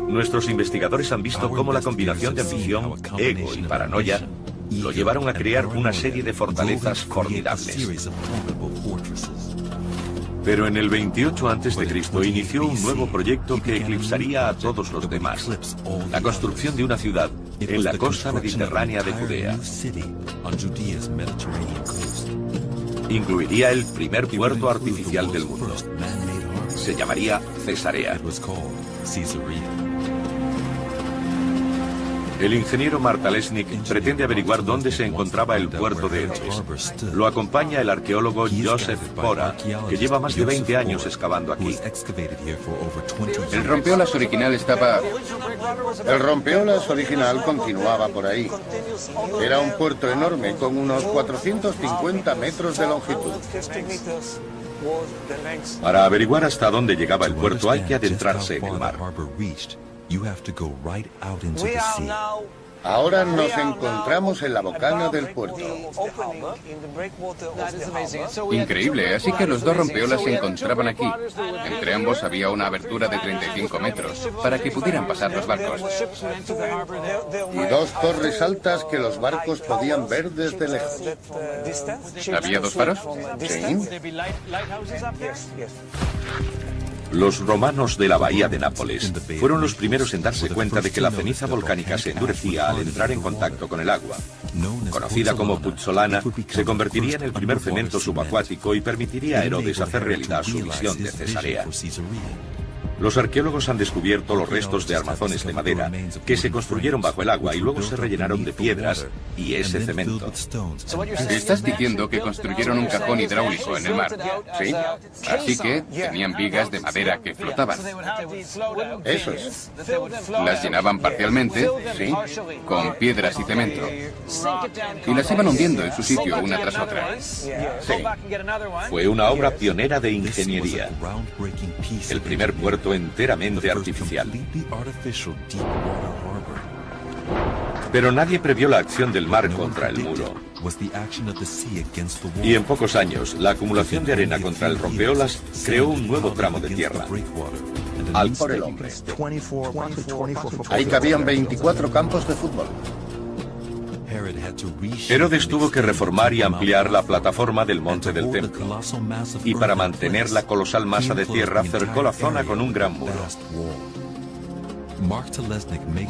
Nuestros investigadores han visto cómo la combinación de ambición, ego y paranoia lo llevaron a crear una serie de fortalezas formidables. Pero en el 28 a.C. inició un nuevo proyecto que eclipsaría a todos los demás: la construcción de una ciudad en la costa mediterránea de Judea. Incluiría el primer puerto artificial del mundo. Se llamaría Cesarea. El ingeniero Martalesnik pretende averiguar dónde se encontraba el puerto de Herodes. Lo acompaña el arqueólogo Joseph Pora, que lleva más de 20 años excavando aquí. El rompeolas original estaba... El rompeolas original continuaba por ahí. Era un puerto enorme con unos 450 metros de longitud. Para averiguar hasta dónde llegaba el puerto hay que adentrarse en el mar. Ahora nos encontramos en la bocana del puerto. Increíble, así que los dos rompeolas se encontraban aquí. Entre ambos había una abertura de 35 metros para que pudieran pasar los barcos. Y dos torres altas que los barcos podían ver desde lejos. ¿Había dos faros? Sí. Los romanos de la bahía de Nápoles fueron los primeros en darse cuenta de que la ceniza volcánica se endurecía al entrar en contacto con el agua. Conocida como puzzolana, se convertiría en el primer cemento subacuático y permitiría a Herodes hacer realidad su visión de Cesarea. Los arqueólogos han descubierto los restos de armazones de madera que se construyeron bajo el agua y luego se rellenaron de piedras y ese cemento. Estás diciendo que construyeron un cajón hidráulico en el mar. Sí. Así que tenían vigas de madera que flotaban. Eso es. Las llenaban parcialmente, sí, con piedras y cemento. Y las iban hundiendo en su sitio una tras otra. Sí. Fue una obra pionera de ingeniería. El primer puerto enteramente artificial. Pero nadie previó la acción del mar contra el muro. Y en pocos años, la acumulación de arena contra el rompeolas creó un nuevo tramo de tierra. Al por el hombre. Ahí cabían 24 campos de fútbol. Herodes tuvo que reformar y ampliar la plataforma del monte del templo. Y para mantener la colosal masa de tierra, cercó la zona con un gran muro.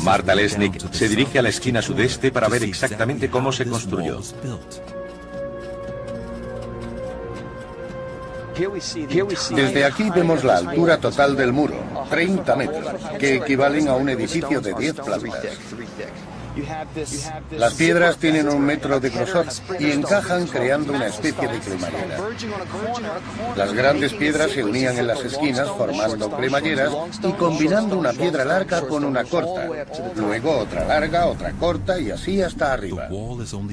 Martalesnik se dirige a la esquina sudeste para ver exactamente cómo se construyó. Desde aquí vemos la altura total del muro, 30 metros, que equivalen a un edificio de 10 plantas. Las piedras tienen 1 metro de grosor y encajan creando una especie de cremallera. Las grandes piedras se unían en las esquinas formando cremalleras y combinando una piedra larga con una corta, luego otra larga, otra corta y así hasta arriba.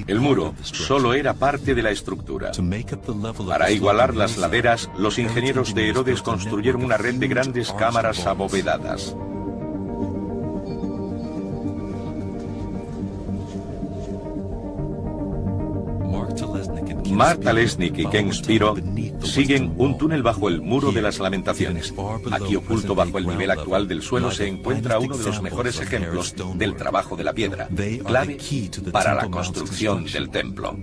El muro solo era parte de la estructura. Para igualar las laderas, los ingenieros de Herodes construyeron una red de grandes cámaras abovedadas. Marta Lesnick y Ken Spiro siguen un túnel bajo el muro de las lamentaciones. Aquí, oculto bajo el nivel actual del suelo, se encuentra uno de los mejores ejemplos del trabajo de la piedra, clave para la construcción del templo.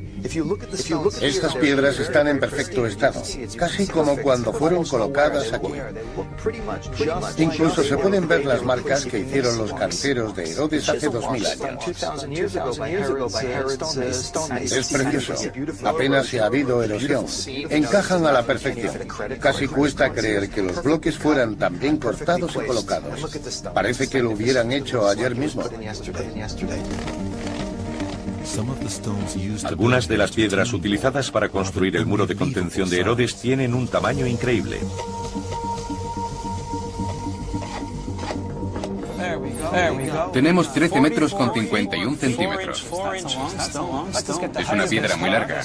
Estas piedras están en perfecto estado, casi como cuando fueron colocadas aquí. Incluso se pueden ver las marcas que hicieron los canteros de Herodes hace 2000 años. Es precioso. Apenas se ha habido erosión. Encajan a la perfección. Casi cuesta creer que los bloques fueran tan bien cortados y colocados. Parece que lo hubieran hecho ayer mismo. Algunas de las piedras utilizadas para construir el muro de contención de Herodes tienen un tamaño increíble. Tenemos 13 metros con 51 centímetros. Es una piedra muy larga.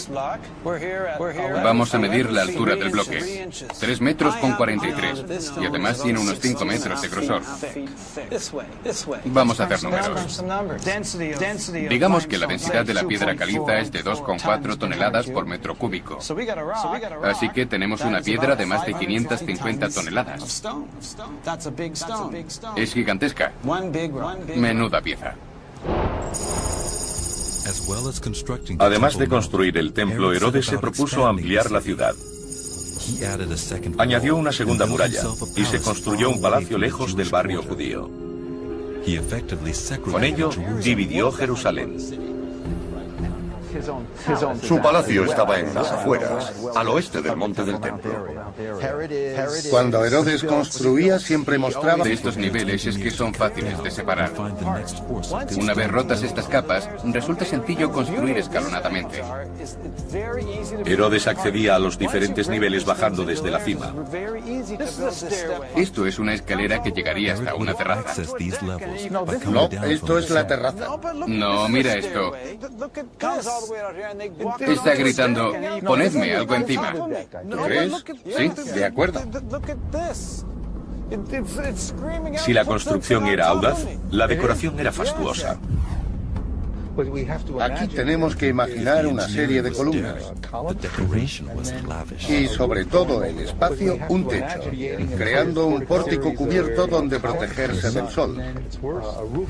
Vamos a medir la altura del bloque. 3 metros con 43. Y además tiene unos 5 metros de grosor. Vamos a hacer números. Digamos que la densidad de la piedra caliza es de 2,4 toneladas por metro cúbico. Así que tenemos una piedra de más de 550 toneladas. Es gigantesca. Menuda pieza. Además de construir el templo, Herodes se propuso ampliar la ciudad. Añadió una segunda muralla y se construyó un palacio lejos del barrio judío. Con ello, dividió Jerusalén. Su palacio estaba en las afueras, al oeste del monte del templo. Cuando Herodes construía siempre mostraba... De estos niveles es que son fáciles de separar. Una vez rotas estas capas, resulta sencillo construir escalonadamente. Herodes accedía a los diferentes niveles bajando desde la cima. Esto es una escalera que llegaría hasta una terraza. No, esto es la terraza. No, mira esto. Está gritando, ponedme algo encima. ¿Tú crees? Sí, De acuerdo. Si la construcción era audaz, la decoración era fastuosa. Aquí tenemos que imaginar una serie de columnas. Y sobre todo el espacio, un techo, creando un pórtico cubierto donde protegerse del sol,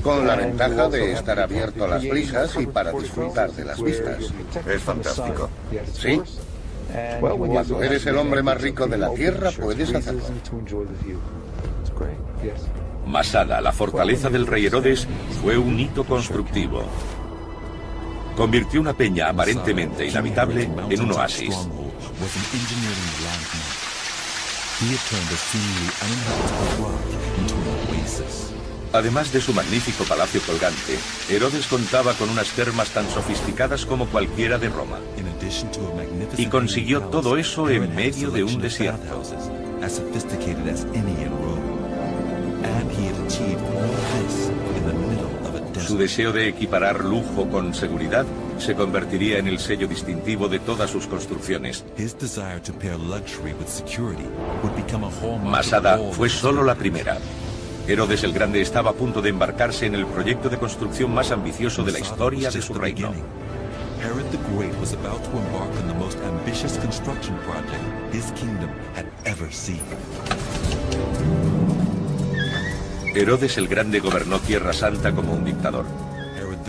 con la ventaja de estar abierto a las brisas y para disfrutar de las vistas. Es fantástico. ¿Sí? Cuando eres el hombre más rico de la tierra, puedes hacerlo. Masada, la fortaleza del rey Herodes, fue un hito constructivo. Convirtió una peña aparentemente inhabitable en un oasis. Además de su magnífico palacio colgante, Herodes contaba con unas termas tan sofisticadas como cualquiera de Roma. Y consiguió todo eso en medio de un desierto. Su deseo de equiparar lujo con seguridad se convertiría en el sello distintivo de todas sus construcciones. Masada fue solo la primera. Herodes el Grande estaba a punto de embarcarse en el proyecto de construcción más ambicioso de la historia de su reino. Herod the Great was about to embark on the most ambitious construction project his kingdom had ever seen. Herodes el Grande gobernó Tierra Santa como un dictador.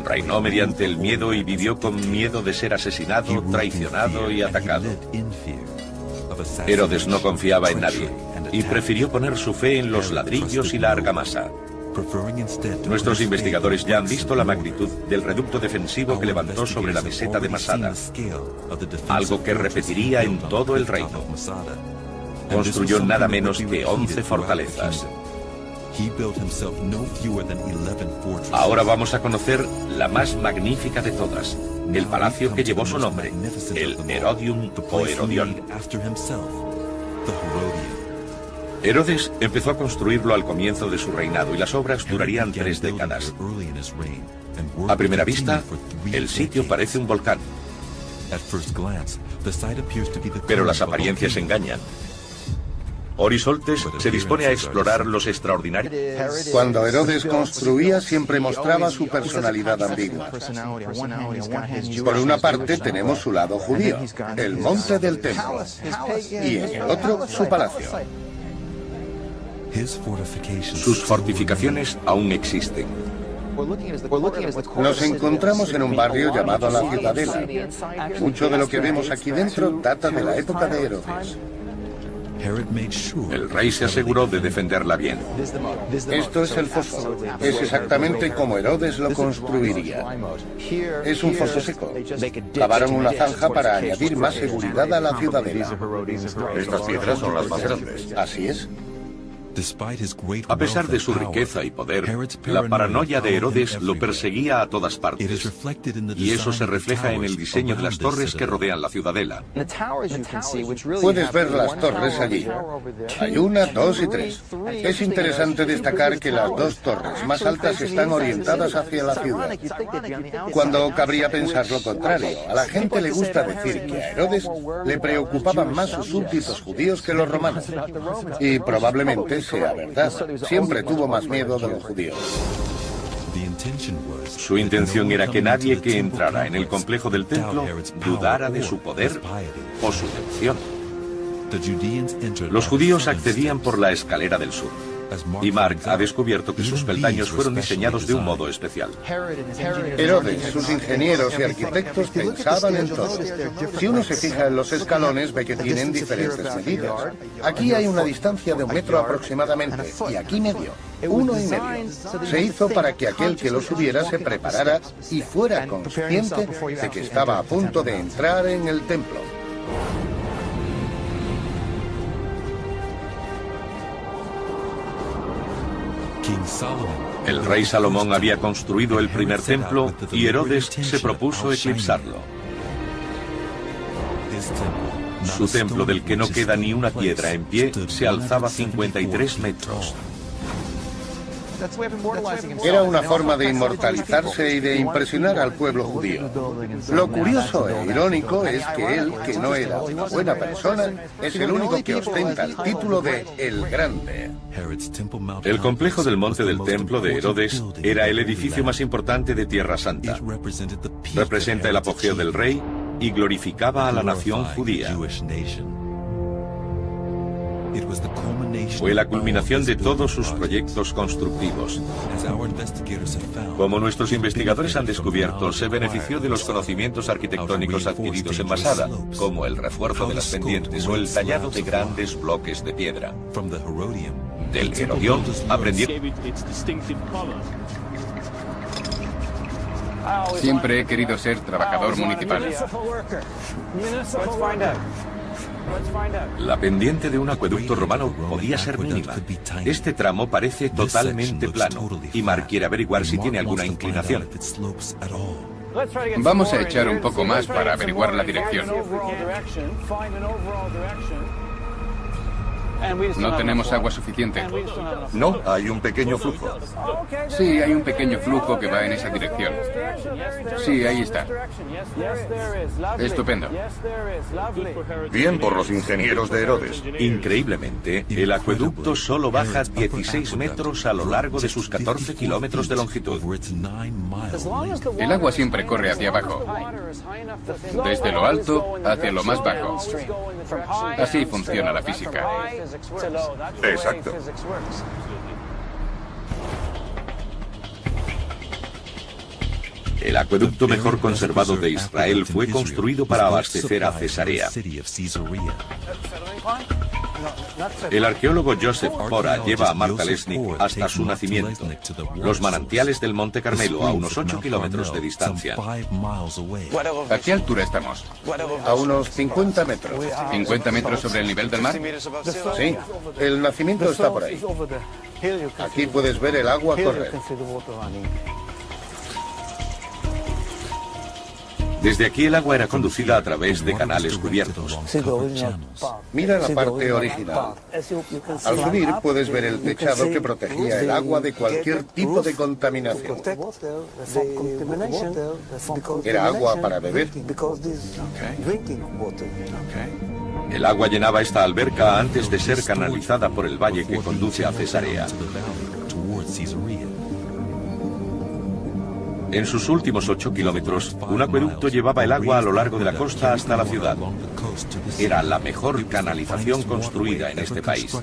Reinó mediante el miedo y vivió con miedo de ser asesinado, traicionado y atacado. Herodes no confiaba en nadie y prefirió poner su fe en los ladrillos y la argamasa. Nuestros investigadores ya han visto la magnitud del reducto defensivo que levantó sobre la meseta de Masada, algo que repetiría en todo el reino. Construyó nada menos que 11 fortalezas. He built himself no fewer than 11 fortresses. Ahora vamos a conocer la más magnífica de todas, el palacio que llevó su nombre, el Herodium o Herodión. Herodes empezó a construirlo al comienzo de su reinado y las obras durarían 3 décadas. A primera vista, el sitio parece un volcán. Pero las apariencias engañan. Orisoltes se dispone a explorar los extraordinarios. Cuando Herodes construía siempre mostraba su personalidad ambigua. Por una parte tenemos su lado judío, el monte del templo, y en el otro su palacio. Sus fortificaciones aún existen. Nos encontramos en un barrio llamado la Ciudadela. Mucho de lo que vemos aquí dentro data de la época de Herodes. El rey se aseguró de defenderla bien. Esto es el foso. Es exactamente como Herodes lo construiría. Es un foso seco. Cavaron una zanja para añadir más seguridad a la ciudadela. Estas piedras son las más grandes. Así es. A pesar de su riqueza y poder, la paranoia de Herodes lo perseguía a todas partes. Y eso se refleja en el diseño de las torres que rodean la ciudadela. Puedes ver las torres allí. Hay 1, 2 y 3. Es interesante destacar que las 2 torres más altas están orientadas hacia la ciudad, cuando cabría pensar lo contrario. A la gente le gusta decir que a Herodes le preocupaban más sus súbditos judíos que los romanos. Y probablemente sea verdad. Siempre tuvo más miedo de los judíos. Su intención era que nadie que entrara en el complejo del templo dudara de su poder o su devoción. Los judíos accedían por la escalera del sur. Y Mark ha descubierto que sus peldaños fueron diseñados de un modo especial. Herodes, sus ingenieros y arquitectos pensaban en todo. Si uno se fija en los escalones, ve que tienen diferentes medidas. Aquí hay una distancia de 1 metro aproximadamente, y aquí medio, 1,5. Se hizo para que aquel que lo subiera se preparara y fuera consciente de que estaba a punto de entrar en el templo. El rey Salomón había construido el primer templo y Herodes se propuso eclipsarlo. Su templo, del que no queda ni una piedra en pie, se alzaba 53 metros. Era una forma de inmortalizarse y de impresionar al pueblo judío. Lo curioso e irónico es que él, que no era una buena persona, es el único que ostenta el título de El Grande. El complejo del monte del templo de Herodes era el edificio más importante de Tierra Santa. Representa el apogeo del rey y glorificaba a la nación judía. Fue la culminación de todos sus proyectos constructivos. Como nuestros investigadores han descubierto, se benefició de los conocimientos arquitectónicos adquiridos en Masada, como el refuerzo de las pendientes o el tallado de grandes bloques de piedra. Del Herodión aprendió. Siempre he querido ser trabajador municipal. La pendiente de un acueducto romano podía ser mínima. Este tramo parece totalmente plano, y Mark quiere averiguar si tiene alguna inclinación. Vamos a echar un poco más para averiguar la dirección. No tenemos agua suficiente. No, hay un pequeño flujo. Sí, hay un pequeño flujo que va en esa dirección. Sí, ahí está. Estupendo. Bien por los ingenieros de Herodes. Increíblemente, el acueducto solo baja 16 metros a lo largo de sus 14 kilómetros de longitud. El agua siempre corre hacia abajo. Desde lo alto hacia lo más bajo. Así funciona la física. Exacto. El acueducto mejor conservado de Israel fue construido para abastecer a Cesarea. El arqueólogo Joseph Pora lleva a Marta Lesnick hasta su nacimiento, los manantiales del Monte Carmelo, a unos 8 kilómetros de distancia. ¿A qué altura estamos? A unos 50 metros. ¿50 metros sobre el nivel del mar? Sí, el nacimiento está por ahí. Aquí puedes ver el agua correr. Desde aquí el agua era conducida a través de canales cubiertos. Mira la parte original. Al subir puedes ver el techado que protegía el agua de cualquier tipo de contaminación. Era agua para beber. El agua llenaba esta alberca antes de ser canalizada por el valle que conduce a Cesarea. En sus últimos 8 kilómetros, un acueducto llevaba el agua a lo largo de la costa hasta la ciudad. Era la mejor canalización construida en este país.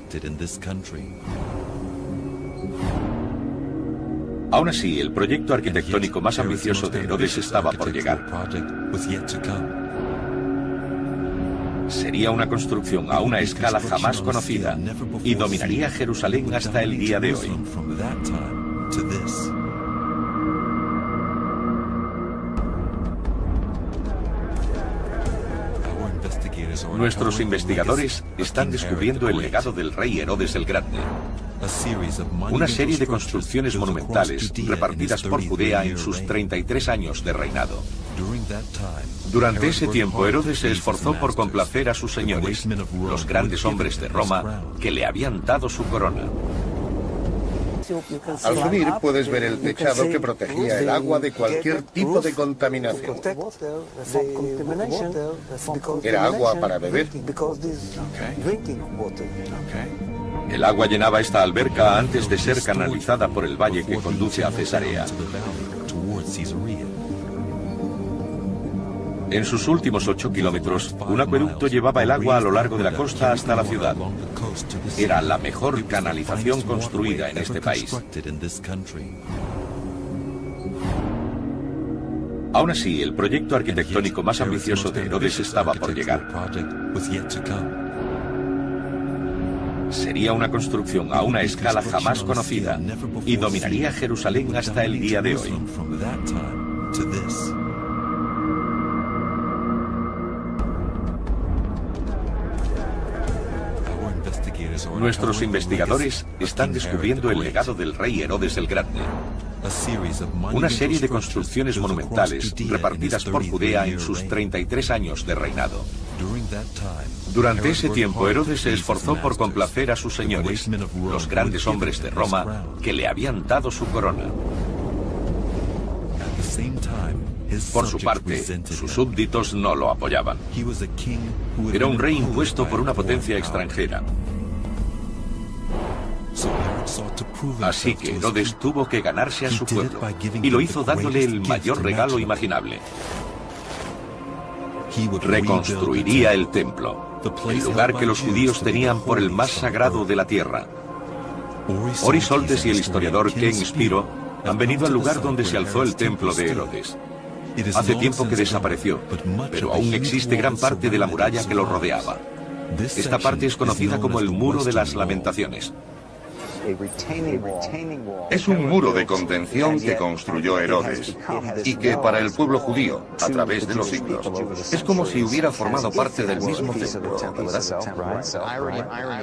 Aún así, el proyecto arquitectónico más ambicioso de Herodes estaba por llegar. Sería una construcción a una escala jamás conocida y dominaría Jerusalén hasta el día de hoy. Nuestros investigadores están descubriendo el legado del rey Herodes el Grande. Una serie de construcciones monumentales repartidas por Judea en sus 33 años de reinado. Durante ese tiempo, Herodes se esforzó por complacer a sus señores, los grandes hombres de Roma, que le habían dado su corona. Al subir puedes ver el techado que protegía el agua de cualquier tipo de contaminación. Era agua para beber. El agua llenaba esta alberca antes de ser canalizada por el valle que conduce a Cesarea. En sus últimos 8 kilómetros, un acueducto llevaba el agua a lo largo de la costa hasta la ciudad. Era la mejor canalización construida en este país. Aún así, el proyecto arquitectónico más ambicioso de Herodes estaba por llegar. Sería una construcción a una escala jamás conocida y dominaría Jerusalén hasta el día de hoy. Nuestros investigadores están descubriendo el legado del rey Herodes el Grande. Una serie de construcciones monumentales repartidas por Judea en sus 33 años de reinado. Durante ese tiempo, Herodes se esforzó por complacer a sus señores, los grandes hombres de Roma, que le habían dado su corona. Por su parte, sus súbditos no lo apoyaban. Era un rey impuesto por una potencia extranjera. Así que Herodes tuvo que ganarse a su pueblo, y lo hizo dándole el mayor regalo imaginable. Reconstruiría el templo, el lugar que los judíos tenían por el más sagrado de la tierra. Oris Oltes y el historiador Ken Spiro han venido al lugar donde se alzó el templo de Herodes. Hace tiempo que desapareció, pero aún existe gran parte de la muralla que lo rodeaba. Esta parte es conocida como el Muro de las Lamentaciones. Es un muro de contención que construyó Herodes y que para el pueblo judío, a través de los siglos, es como si hubiera formado parte del mismo templo, ¿verdad?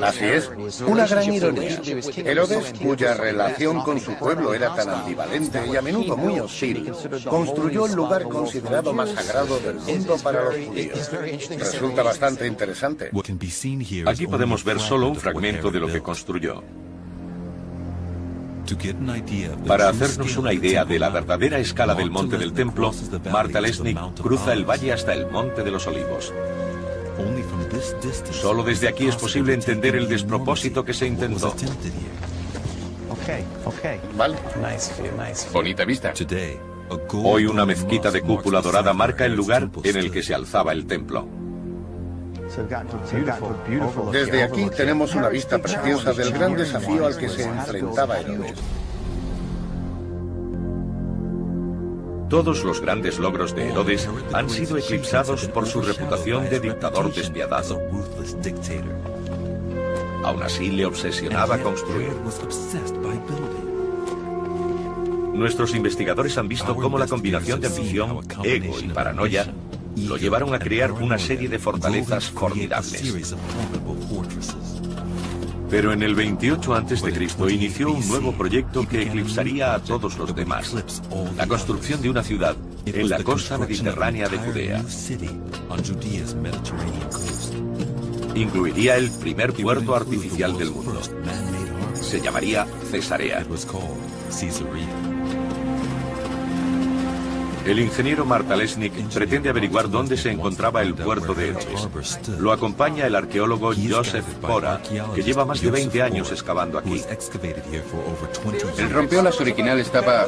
Así es, una gran ironía. Herodes, cuya relación con su pueblo era tan ambivalente y a menudo muy hostil, construyó el lugar considerado más sagrado del mundo para los judíos. Resulta bastante interesante. Aquí podemos ver solo un fragmento de lo que construyó. Para hacernos una idea de la verdadera escala del monte del templo, Marta Lesnick cruza el valle hasta el Monte de los Olivos. Solo desde aquí es posible entender el despropósito que se intentó. Vale. Bonita vista. Hoy una mezquita de cúpula dorada marca el lugar en el que se alzaba el templo. Desde aquí tenemos una vista preciosa del gran desafío al que se enfrentaba Herodes. Todos los grandes logros de Herodes han sido eclipsados por su reputación de dictador despiadado. Aún así, le obsesionaba construir. Nuestros investigadores han visto cómo la combinación de ambición, ego y paranoia lo llevaron a crear una serie de fortalezas formidables. Pero en el 28 a.C. inició un nuevo proyecto que eclipsaría a todos los demás: la construcción de una ciudad en la costa mediterránea de Judea. Incluiría el primer puerto artificial del mundo. Se llamaría Cesarea. El ingeniero Martalesnik pretende averiguar dónde se encontraba el puerto de Herodes. Lo acompaña el arqueólogo Joseph Pora, que lleva más de 20 años excavando aquí. El rompeolas original estaba...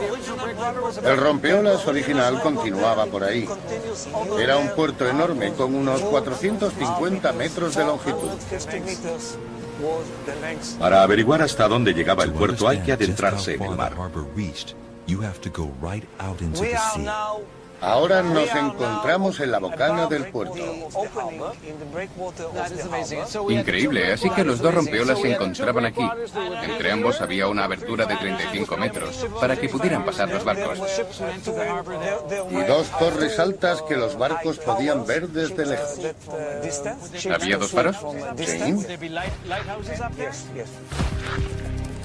El rompeolas original continuaba por ahí. Era un puerto enorme con unos 450 metros de longitud. Para averiguar hasta dónde llegaba el puerto hay que adentrarse en el mar. Ahora nos encontramos en la bocana del puerto. Increíble, así que los dos rompeolas se encontraban aquí. Entre ambos había una abertura de 35 metros para que pudieran pasar los barcos. Y dos torres altas que los barcos podían ver desde lejos. ¿Había dos faros? Sí.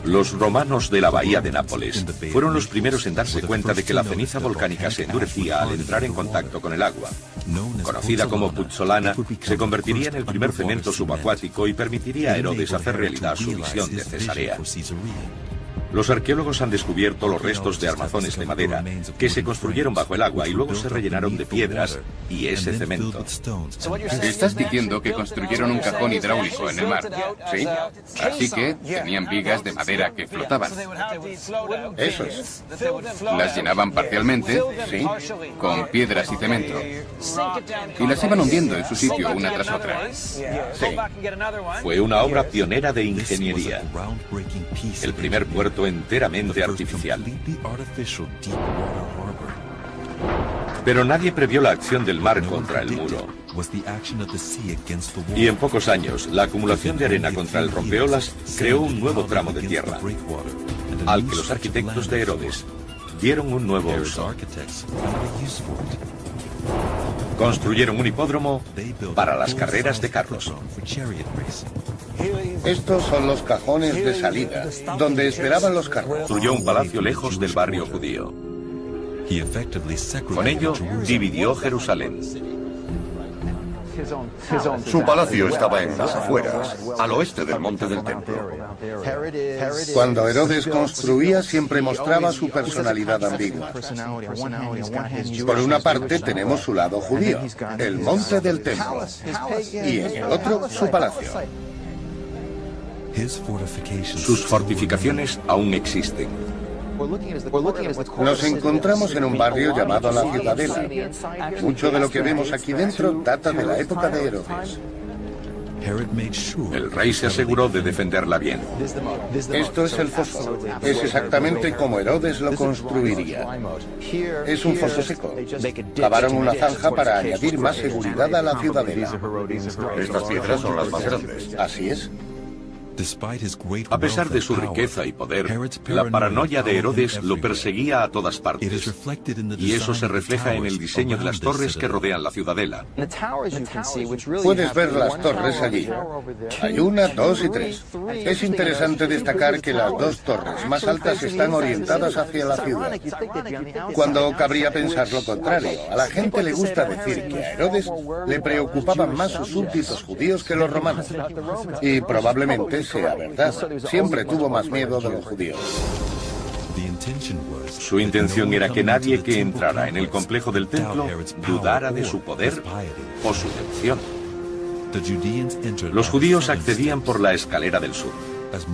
Los romanos de la bahía de Nápoles fueron los primeros en darse cuenta de que la ceniza volcánica se endurecía al entrar en contacto con el agua. Conocida como puzzolana, se convertiría en el primer cemento subacuático y permitiría a Herodes hacer realidad su visión de Cesarea. Los arqueólogos han descubierto los restos de armazones de madera que se construyeron bajo el agua y luego se rellenaron de piedras y ese cemento. Estás diciendo que construyeron un cajón hidráulico en el mar, ¿sí? Así que tenían vigas de madera que flotaban. Eso es. Las llenaban parcialmente, sí, con piedras y cemento. Y las iban hundiendo en su sitio una tras otra. Sí. Fue una obra pionera de ingeniería. El primer puerto enteramente artificial. Pero nadie previó la acción del mar contra el muro. Y en pocos años, la acumulación de arena contra el rompeolas creó un nuevo tramo de tierra, al que los arquitectos de Herodes dieron un nuevo uso. Construyeron un hipódromo para las carreras de carros. Estos son los cajones de salida, donde esperaban los carros. Construyó un palacio lejos del barrio judío. Con ello, dividió Jerusalén. Su palacio estaba en las afueras, al oeste del monte del templo. Cuando Herodes construía, siempre mostraba su personalidad ambigua. Por una parte tenemos su lado judío, el monte del templo, y en el otro su palacio. Sus fortificaciones aún existen. Nos encontramos en un barrio llamado La Ciudadela. Mucho de lo que vemos aquí dentro data de la época de Herodes. El rey se aseguró de defenderla bien. Esto es el foso. Es exactamente como Herodes lo construiría. Es un foso seco. Cavaron una zanja para añadir más seguridad a la ciudadela. Estas piedras son las más grandes. Así es. A pesar de su riqueza y poder, la paranoia de Herodes lo perseguía a todas partes. Y eso se refleja en el diseño de las torres que rodean la ciudadela. Puedes ver las torres allí. Hay una, dos y tres. Es interesante destacar que las dos torres más altas están orientadas hacia la ciudad, cuando cabría pensar lo contrario. A la gente le gusta decir que a Herodes le preocupaban más sus súbditos judíos que los romanos. Y probablemente sea verdad. Siempre tuvo más miedo de los judíos. Su intención era que nadie que entrara en el complejo del templo dudara de su poder o su devoción. Los judíos accedían por la escalera del sur.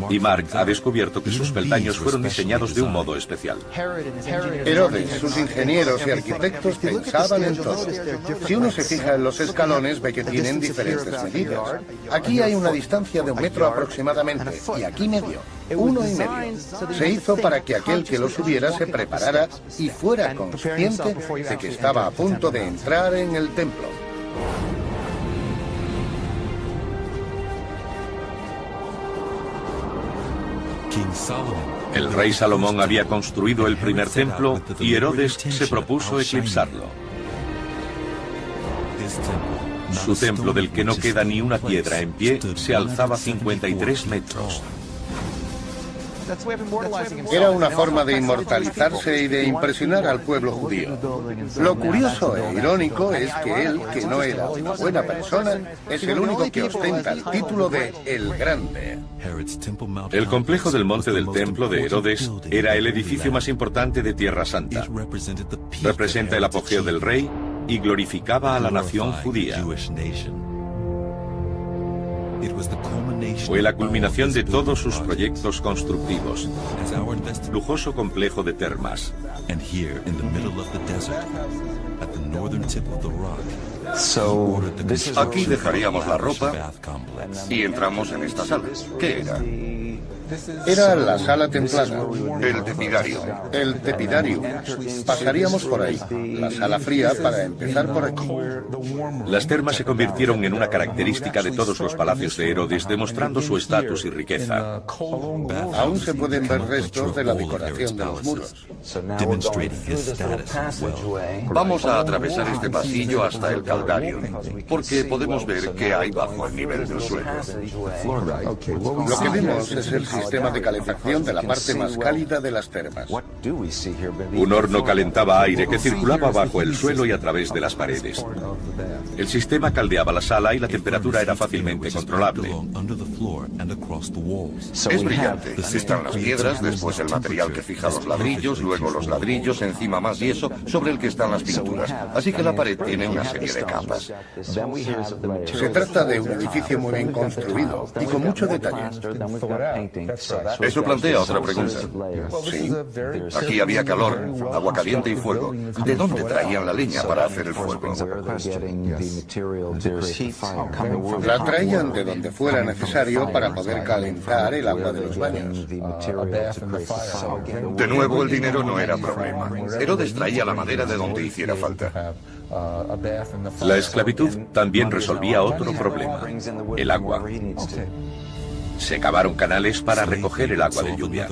Y Mark ha descubierto que sus peldaños fueron diseñados de un modo especial. Herodes, sus ingenieros y arquitectos pensaban en todo. Si uno se fija en los escalones, ve que tienen diferentes medidas. Aquí hay una distancia de 1 metro aproximadamente, y aquí medio, 1,5. Se hizo para que aquel que lo subiera se preparara y fuera consciente de que estaba a punto de entrar en el templo. King Solomon. El rey Salomón había construido el primer templo y Herodes se propuso eclipsarlo. Su templo, del que no queda ni una piedra en pie, se alzaba 53 metros. Era una forma de inmortalizarse y de impresionar al pueblo judío. Lo curioso e irónico es que él, que no era una buena persona, es el único que ostenta el título de El Grande. El complejo del Monte del Templo de Herodes era el edificio más importante de Tierra Santa. Representa el apogeo del rey y glorificaba a la nación judía. Fue la culminación de todos sus proyectos constructivos. Lujoso complejo de termas. Aquí dejaríamos la ropa y entramos en esta sala. ¿Qué era? Era la sala templada. El tepidario. El tepidario. Pasaríamos por ahí. La sala fría para empezar por aquí. Las termas se convirtieron en una característica de todos los palacios de Herodes, demostrando su estatus y riqueza. Aún se pueden ver restos de la decoración de los muros. Vamos a atravesar este pasillo hasta el Calvario, porque podemos ver qué hay bajo el nivel del suelo. Lo que vemos es el sistema de calefacción de la parte más cálida de las termas. Un horno calentaba aire que circulaba bajo el suelo y a través de las paredes. El sistema caldeaba la sala y la temperatura era fácilmente controlable. Es brillante. Están las piedras, después el material que fija los ladrillos, luego los ladrillos, encima más yeso, sobre el que están las pinturas. Así que la pared tiene una serie de capas. Se trata de un edificio muy bien construido y con mucho detalle. Eso plantea otra pregunta. Sí. Aquí había calor, agua caliente y fuego. ¿De dónde traían la leña para hacer el fuego? La traían de donde fuera necesario para poder calentar el agua de los baños. De nuevo, el dinero no era problema. Herodes traía la madera de donde hiciera falta. La esclavitud también resolvía otro problema: el agua. Se cavaron canales para recoger el agua de lluvia.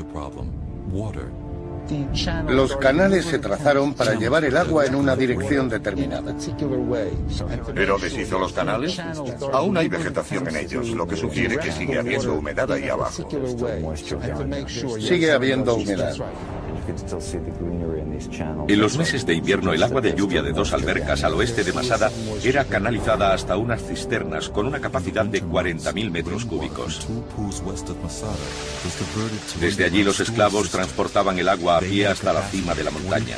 Los canales se trazaron para llevar el agua en una dirección determinada. ¿Herodes hizo los canales? Aún hay vegetación en ellos, lo que sugiere que sigue habiendo humedad ahí abajo. Sigue habiendo humedad. En los meses de invierno, el agua de lluvia de 2 albercas al oeste de Masada era canalizada hasta unas cisternas con una capacidad de 40.000 metros cúbicos. Desde allí los esclavos transportaban el agua a pie hasta la cima de la montaña.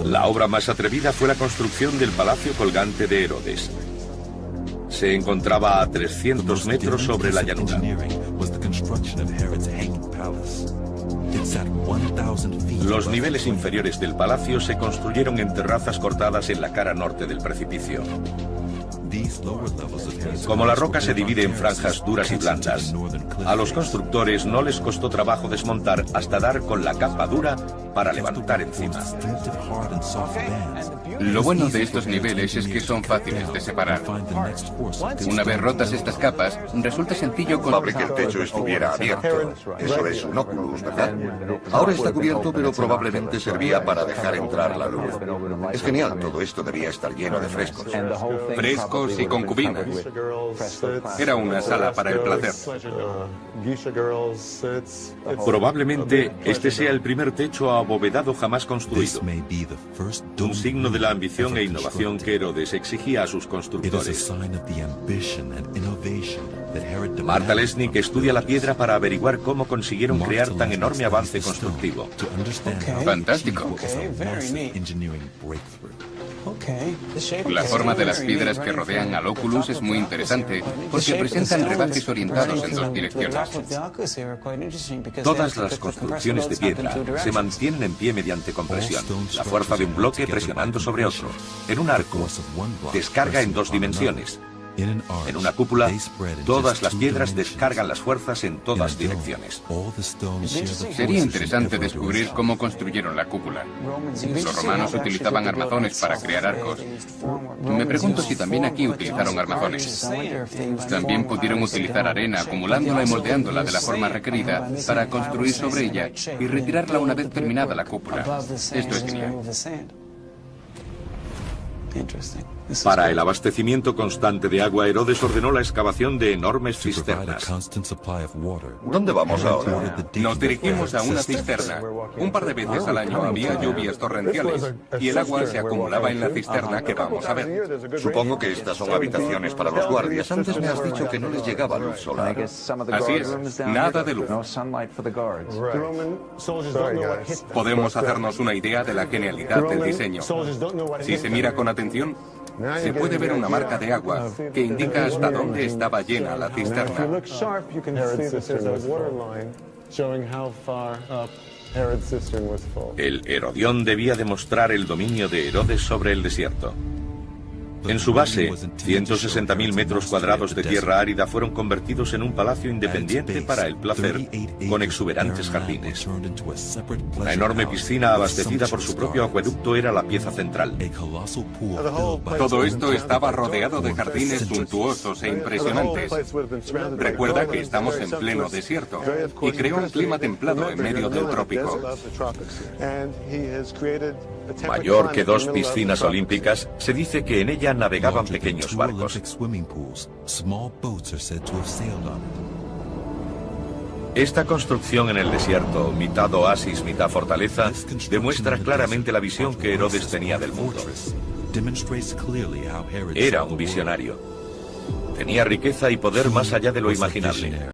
La obra más atrevida fue la construcción del palacio colgante de Herodes. Se encontraba a 300 metros sobre la llanura. Los niveles inferiores del palacio se construyeron en terrazas cortadas en la cara norte del precipicio. Como la roca se divide en franjas duras y blandas, a los constructores no les costó trabajo desmontar hasta dar con la capa dura para levantar encima. Lo bueno de estos niveles es que son fáciles de separar. Una vez rotas estas capas, resulta sencillo Probable que el techo estuviera abierto. Eso es un óculus, ¿verdad? Ahora está cubierto, pero probablemente servía para dejar entrar la luz. Es genial, todo esto debía estar lleno de frescos. Frescos y concubinas. Era una sala para el placer. Probablemente este sea el primer techo abovedado jamás construido. Un signo de la ambición e innovación que Herodes exigía a sus constructores. Marta Lesnick estudia la piedra para averiguar cómo consiguieron crear tan enorme avance constructivo. Fantástico. La forma de las piedras que rodean al óculus es muy interesante porque presentan rebajes orientados en 2 direcciones. Todas las construcciones de piedra se mantienen en pie mediante compresión, la fuerza de un bloque presionando sobre otro. En un arco, descarga en 2 dimensiones. En una cúpula, todas las piedras descargan las fuerzas en todas direcciones. Sería interesante descubrir cómo construyeron la cúpula. Los romanos utilizaban armazones para crear arcos. Me pregunto si también aquí utilizaron armazones. También pudieron utilizar arena, acumulándola y moldeándola de la forma requerida para construir sobre ella y retirarla una vez terminada la cúpula. Esto es genial. Para el abastecimiento constante de agua, Herodes ordenó la excavación de enormes cisternas. ¿Dónde vamos ahora? Nos dirigimos a una cisterna. Un par de veces al año había lluvias torrenciales y el agua se acumulaba en la cisterna que vamos a ver. Supongo que estas son habitaciones para los guardias. Antes me has dicho que no les llegaba luz solar. Así es, nada de luz. Podemos hacernos una idea de la genialidad del diseño. Si se mira con atención, se puede ver una marca de agua que indica hasta dónde estaba llena la cisterna. El Herodión debía demostrar el dominio de Herodes sobre el desierto. En su base, 160.000 metros cuadrados de tierra árida fueron convertidos en un palacio independiente para el placer, con exuberantes jardines. Una enorme piscina abastecida por su propio acueducto era la pieza central. Todo esto estaba rodeado de jardines suntuosos e impresionantes. Recuerda que estamos en pleno desierto y creó un clima templado en medio del trópico. Mayor que 2 piscinas olímpicas, se dice que en ella navegaban pequeños barcos. Esta construcción en el desierto, mitad oasis, mitad fortaleza, demuestra claramente la visión que Herodes tenía del mundo. Era un visionario. Tenía riqueza y poder más allá de lo imaginable.